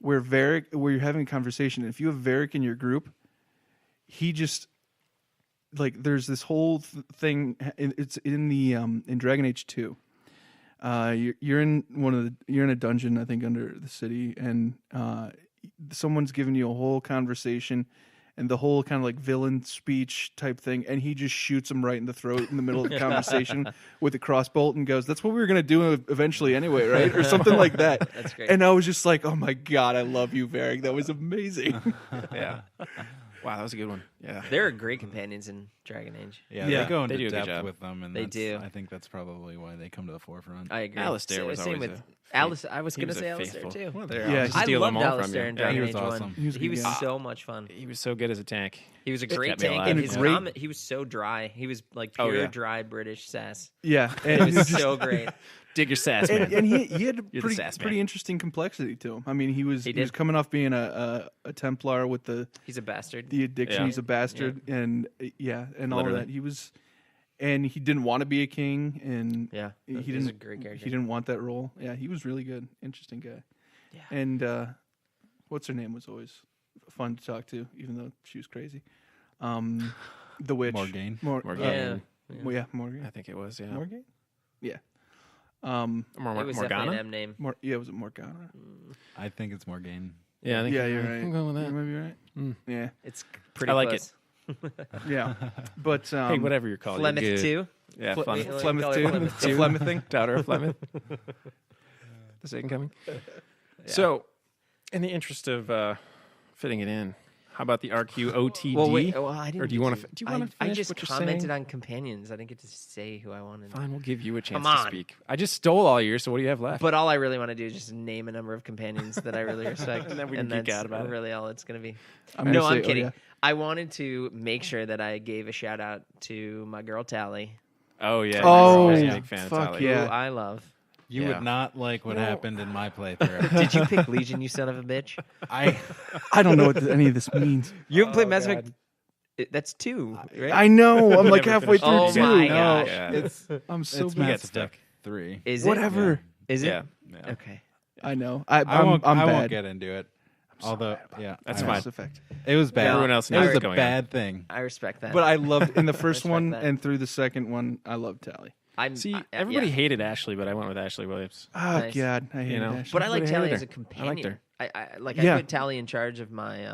you're having a conversation, and if you have Varric in your group, he just like there's this whole thing. It's in the in Dragon Age 2. You're in you're in a dungeon, I think, under the city, and someone's giving you a whole conversation and the whole kind of like villain speech type thing, and he just shoots him right in the throat in the middle of the conversation with a crossbolt and goes, "That's what we were gonna do eventually anyway, right?" Or something like that. That's great. And I was just like, "Oh my god, I love you, Varric. That was amazing." Yeah. Wow, that was a good one. Yeah. There are great companions in Dragon Age. Yeah, Yeah. they go They into do a good depth job. with them, and They that's, do. I think that's probably why they come to the forefront. I agree. Alistair was Same always with a Alice. I was He going to was say a Alistair faithful. too. Well, there, Yeah, I'll just I steal them loved all from Alistair you. in Yeah, Dragon he was Age awesome. 1. He was a He good was guy. so much fun. He was so good as a tank. He was a Just great kept me tank, alive. and And his great- comment, he was so dry. He was like Oh, pure yeah. dry British sass. Yeah, It and was so great. Dig your sass, man. and he had a You're the pretty sass man. pretty interesting complexity to him. I mean, he was did. coming off being a Templar with the He's a bastard. addiction. Yeah. He's a bastard, and and all of Literally. that. And he didn't want to be a king, and Yeah, he he's didn't. a great character. He didn't want that role. Yeah, he was really good, interesting guy. Yeah. And what's her name was always fun to talk to, even though she was crazy. The witch, Morgaine. Morgaine. Yeah. Well, yeah, Morgan. I think it was, yeah. Morgan. Yeah. It was definitely an Morgana? M name. Yeah, was it Morgana? I think it's Morgaine. Yeah, I think Yeah, you're right. I'm going with that. You might be right. Mm. Yeah, It's pretty I like close. yeah. But Hey, whatever you're called. you're Flemeth good. too. Yeah, Fle- fun. Like, Flemeth call too. her Flemeth The too. Flemeth thing. Daughter of Flemeth. The second coming. So, in the interest of fitting it in, how about the RQ OTD? Well, wait. Well, I didn't. Or do you get want to- to? Do you want to I finish just what you're commented saying? on companions. I didn't get to say who I wanted. Fine, we'll give you a chance Come to on. speak. I just stole all yours, so what do you have left? But all I really want to do is just name a number of companions that I really respect, And then we can geek that's out about it. really all it's going to be. I'm gonna No, say, I'm kidding. Oh, yeah. I wanted to make sure that I gave a shout out to my girl Tally, oh yeah. Oh, you're always a yeah. big fan Fuck of Tally. yeah. who I love. You Yeah. would not like what No. happened in my playthrough. Did you pick Legion, you son of a bitch? I I don't know what any of this means. You haven't played Mass God. Effect. That's 2, right? I know. I'm like Never halfway finished through Oh two. my No, gosh. Yeah. it's I'm so it's bad. Mass stuck. Effect 3. Is it? Whatever. Is it? Yeah. Yeah. Okay. I know. I I'm won't. I'm I bad. won't get into it. Although, yeah, That's I- fine. Mass Effect. It was bad. Everyone else It knows was what's a going on. bad thing. I respect that. But I loved in the first Respect one that. and through the second one. I loved Tally. See, I- everybody yeah. hated Ashley, but I went with Ashley Williams. Oh Nice. God, I hate know. Ashley. But I like Everybody Tally hated as a her. companion. I liked her. I Yeah. put Tally in charge of my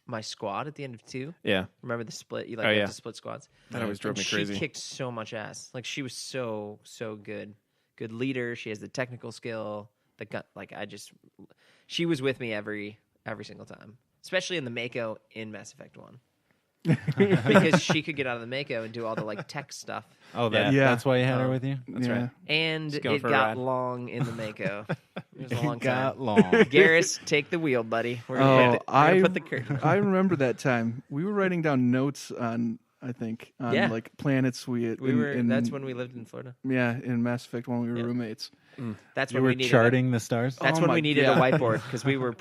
my squad at the end of 2. Yeah. Remember the split? You Oh, had yeah. to split squads. That always drove And me crazy. She kicked so much ass. Like she was so good. Good leader. She has the technical skill. The gun. Like she was with me every single time. Especially in the Mako in Mass Effect 1. Because she could get out of the Mako and do all the like tech stuff. Oh, Yeah. that's why you had her with you. That's yeah. right. And Just go it for a got ride. long in the Mako. It was a long Got time. long. Garrus, take the wheel, buddy. We're gonna, put the curtain. I remember that time. We were writing down notes on, I think, on Yeah. like planets we We that's when we lived in Florida. in Mass Effect when we were Yeah. roommates. That's You when were we needed charting the stars. That's Oh when my we needed God. a whiteboard because we were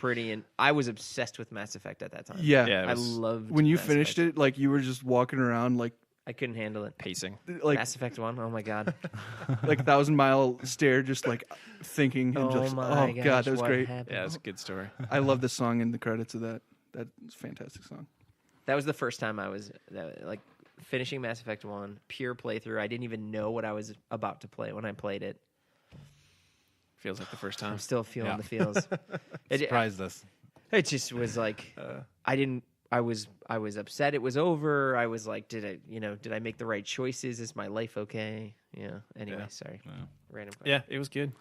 I was obsessed with Mass Effect at that time. Yeah. Yeah. It I was loved When you Mass finished Effect. it, like you were just walking around like I couldn't handle it. pacing. Mass Effect 1, oh my god. like 1,000-mile stare, just like thinking. And Oh just, my God, gosh, that was what great. happened? Yeah, it's a good story. I love the song in the credits of that. That was a fantastic song. That was the first time I was like finishing Mass Effect 1, pure playthrough. I didn't even know what I was about to play when I played it. Feels like the first time. I'm still feeling Yeah. the feels. Surprised us. It just was like I was upset it was over. I was like, did I make the right choices? Is my life okay? Yeah. Anyway, Yeah. sorry. Yeah. Random question. Yeah, it was good.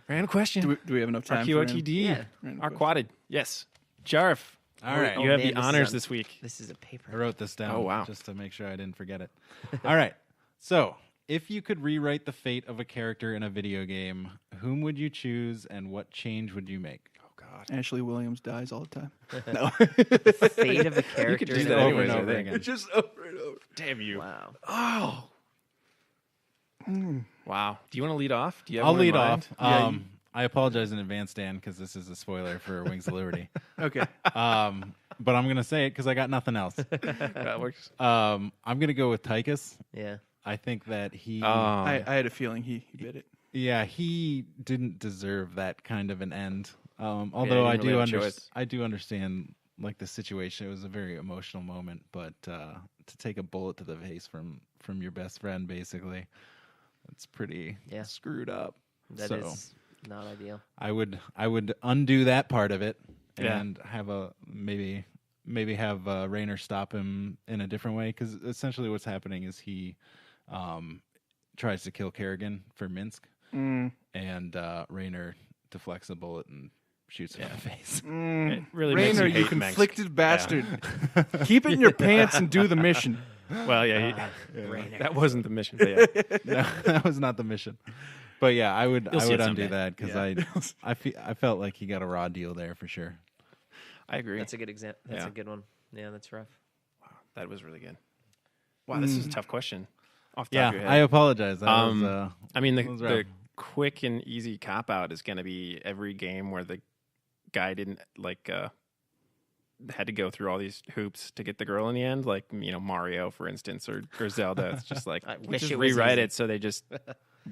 Random question. Do we have enough time? for RQOTD. Yeah. random Our question? quadded. Yes. Jarf. All right. Oh, You have man, the this is honors on- this week. This is a I paper. wrote this down. Oh, wow. Just to make sure I didn't forget it. All right. So, if you could rewrite the fate of a character in a video game, whom would you choose and what change would you make? Oh God. Ashley Williams dies all the time. Fate of a character. do in that a- anyways, and I over think. again. Just over and over. Damn you. Wow. Oh. Wow. Do you want to lead off? Do you have I'll one in lead mind? off. Yeah, I apologize in advance, Dan, because this is a spoiler for Wings of Liberty. Okay. But I'm going to say it because I got nothing else. That works. I'm going to go with Tychus. Yeah. I think that he, I had a feeling he bit it. yeah, he didn't deserve that kind of an end. Although he I didn't really do have a choice. I do understand like the situation. It was a very emotional moment, but to to take a bullet to the face from your best friend, basically. It's pretty screwed up. That is not ideal. I would undo that part of it and have maybe have Raynor stop him in a different way, because essentially what's happening is he tries to kill Kerrigan for Minsk, and Raynor deflects a bullet and shoots him in the face. It really makes Raynor, you you hate Minsk. conflicted bastard. Keep it in your pants and do the mission. Well, Raynor. that wasn't the mission. But yeah. No, that was not the mission. But yeah, I would You'll see it undo someday. that, because I felt like he got a raw deal there for sure. I agree. That's a good example. That's a good one. Yeah, that's rough. Wow, that was really good. Wow, this is a tough question. Off the top Yeah, of your head. I apologize. That was, I mean, that was the rough. quick and easy cop out is going to be every game where the guy didn't had to go through all these hoops to get the girl in the end, like Mario, for instance, or Zelda. It's just like I we wish just it was rewrite easy. it so they just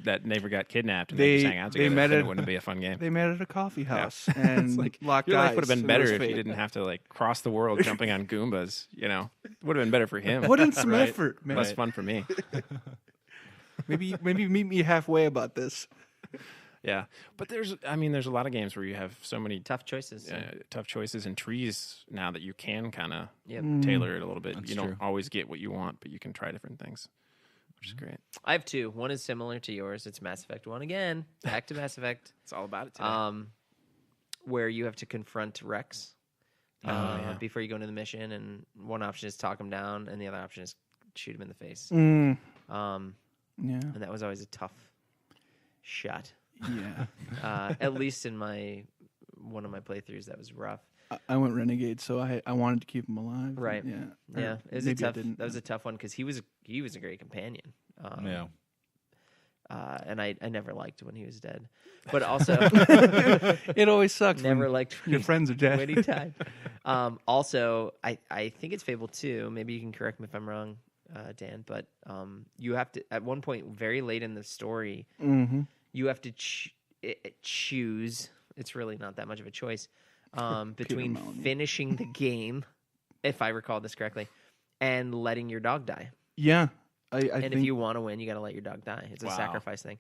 that never got kidnapped and they just hang out together. met Then at- it wouldn't be a fun game. They met at a coffee house and locked Your life eyes. would have been and it better was if fate. you didn't have to cross the world jumping on Goombas. It would have been better for him. Put in some Right? effort, man. Less fun for me. Maybe meet me halfway about this. Yeah, but there's a lot of games where you have so many Tough choices. tough choices and trees now that you can kind of Yep. tailor it a little bit. That's you true. don't always get what you want, but you can try different things, which is great. I have two. One is similar to yours. It's Mass Effect 1 again. Back to Mass Effect. It's all about it today. Where you have to confront Rex yeah. before you go into the mission, and one option is talk him down, and the other option is shoot him in the face. Yeah. And that was always a tough shot. Yeah. At least in one of my playthroughs, that was rough. I went Renegade, so I wanted to keep him alive. Right. Yeah. Yeah, Or it was maybe I tough. didn't. That was a tough one because he was a great companion. Yeah. And I never liked when he was dead, but also It always sucks. never when liked your friends are dead. when he died. Also, I think it's Fable 2. Maybe you can correct me if I'm wrong, Dan. But you have to at one point very late in the story, you have to choose. It's really not that much of a choice between Mountain. finishing the game, if I recall this correctly, and letting your dog die. Yeah. I And think, if you want to win, you got to let your dog die. It's a Wow. sacrifice thing.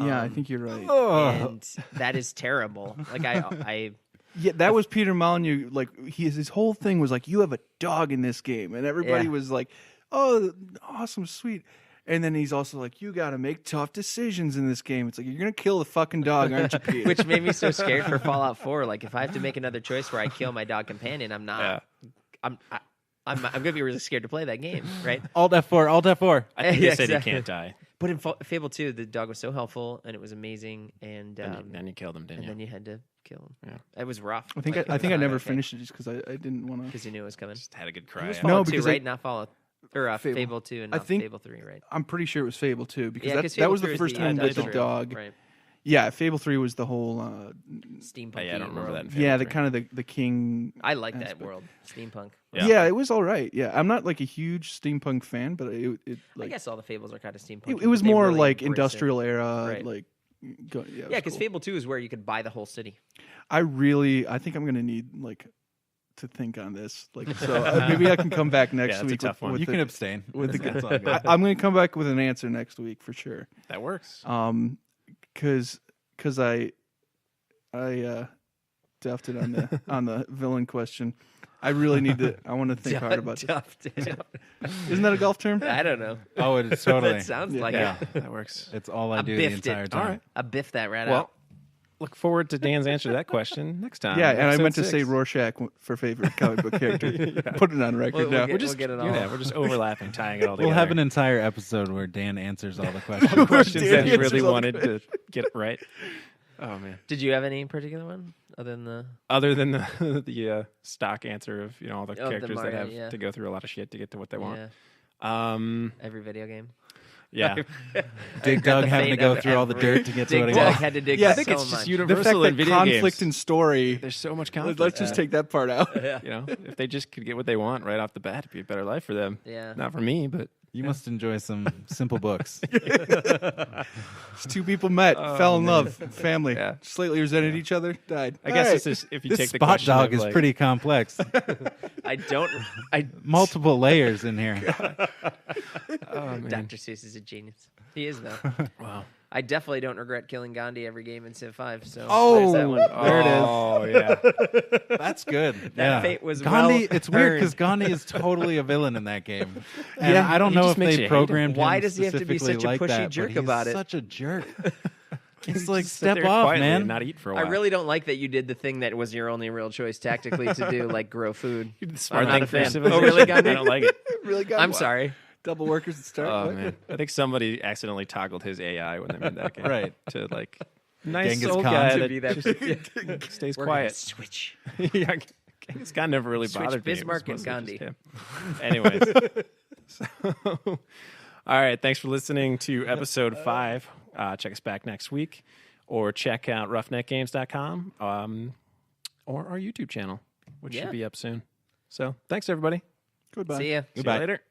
yeah, I think you're right. And that is terrible. Like I Yeah, that was Peter Molyneux. Like his whole thing was like, you have a dog in this game, and everybody Yeah. was like, "Oh, awesome, sweet." And then he's also like, "You got to make tough decisions in this game." It's like you're gonna kill the fucking dog, aren't you, Peter? which made me so scared for Fallout 4. Like if I have to make another choice where I kill my dog companion, I'm not. I'm gonna be really scared to play that game, right? Alt F4, Alt F4. I think Yeah, they said exactly. he can't die. But in Fable 2, the dog was so helpful and it was amazing, and Then you killed him, didn't and you? then you had to kill him. Yeah. It was rough. I think I never finished it just because I didn't want to. because you knew it was coming. Just had a good It cry. was out. Fallout 2, because right? Not Fallout or Fable. Fable 2 and I not think- Fable 3, right? I'm pretty sure it was Fable 2 because Yeah, 'cause that Fable was 3 the is first one with the industrial, dog. right? Yeah, Fable 3 was the whole. Steampunk. Yeah, I don't remember that. In Yeah, Fable the 3. kind of the king. I like that aspect. world, steampunk. Yeah. Yeah. It was all right. Yeah, I'm not like a huge steampunk fan, but it I like guess all the Fables are kind of steampunk. it was but they more really like embrace it. industrial era, Right. like. Yeah, Yeah, because Fable 2 is where you could buy the whole city. I think I'm gonna need to think on this. So maybe I can come back next that's a week. tough one. With You the- can abstain. with the That's all good. I'm gonna come back with an answer next week for sure. That works. Because I duffed it on the villain question. I really need to. I want to think hard about this. Isn't that a golf term? I don't know. Oh, it's totally. That sounds like Yeah. it. That works. It's all I I do the biffed it. entire time. All right. I biffed that right Well, out. look forward to Dan's answer to that question next time. Yeah, and I Episode meant to say 6. Rorschach for favorite comic book character. Put it on record now. We'll get it all. Yeah, we're just overlapping, tying it all together. We'll have an entire episode where Dan ansers all the questions. questions Dan that he answers really all the wanted to get it right. Oh man! Did you have any particular one other than the? Other than the stock answer of all the the characters Mario, that have yeah. to go through a lot of shit to get to what they want. Yeah, Um, every video game. yeah, Dig Dug having to go through all the dirt to get to what Dig he Dug wants. had to dig. Yeah, I so think it's just much. The fact universal in that video conflict games. and story. There's so much conflict. Let's just take that part out. Yeah. If they just could get what they want right off the bat, it'd be a better life for them. Yeah. Not for me, but You must enjoy some simple books. Two people met, fell in love, family, Yeah. slightly resented each other, died. I guess this is if you This take the spot question dog of, is like, pretty complex. I Multiple layers in here. Oh, man. Dr. Seuss is a genius. He is though. Wow. I definitely don't regret killing Gandhi every game in Civ 5. So Oh, there's that one. There it is. Oh yeah. That's good. That fate was Gandhi. well It's weird earned. because Gandhi is totally a villain in that game. And Yeah, I don't he know just if makes you they hate him. programmed him. Why does he have to be specifically such a like pushy that, but jerk he's about it? Such a jerk. It's Just like sit step there off, quietly man. and not eat for a I while. really don't like that you did the thing that was your only real choice tactically to do, like grow food. You did the smart I'm thing not a for fan. civilization. Oh, really, Gandhi? I don't like it. really got I'm one. sorry. Double workers at start. Oh What? man, I think somebody accidentally toggled his AI when they made that game. Right. To like nice Genghis old Khan guy to that be that- just stays We're gonna quiet. switch. Yeah, Genghis Khan never really Switch bothered me. It was Bismarck and mostly just Gandhi. him. Anyways, so, all right. Thanks for listening to episode 5. Check us back next week, or check out roughneckgames.com or our YouTube channel, which Yeah. should be up soon. So thanks everybody. Goodbye. See ya. See you Goodbye. later.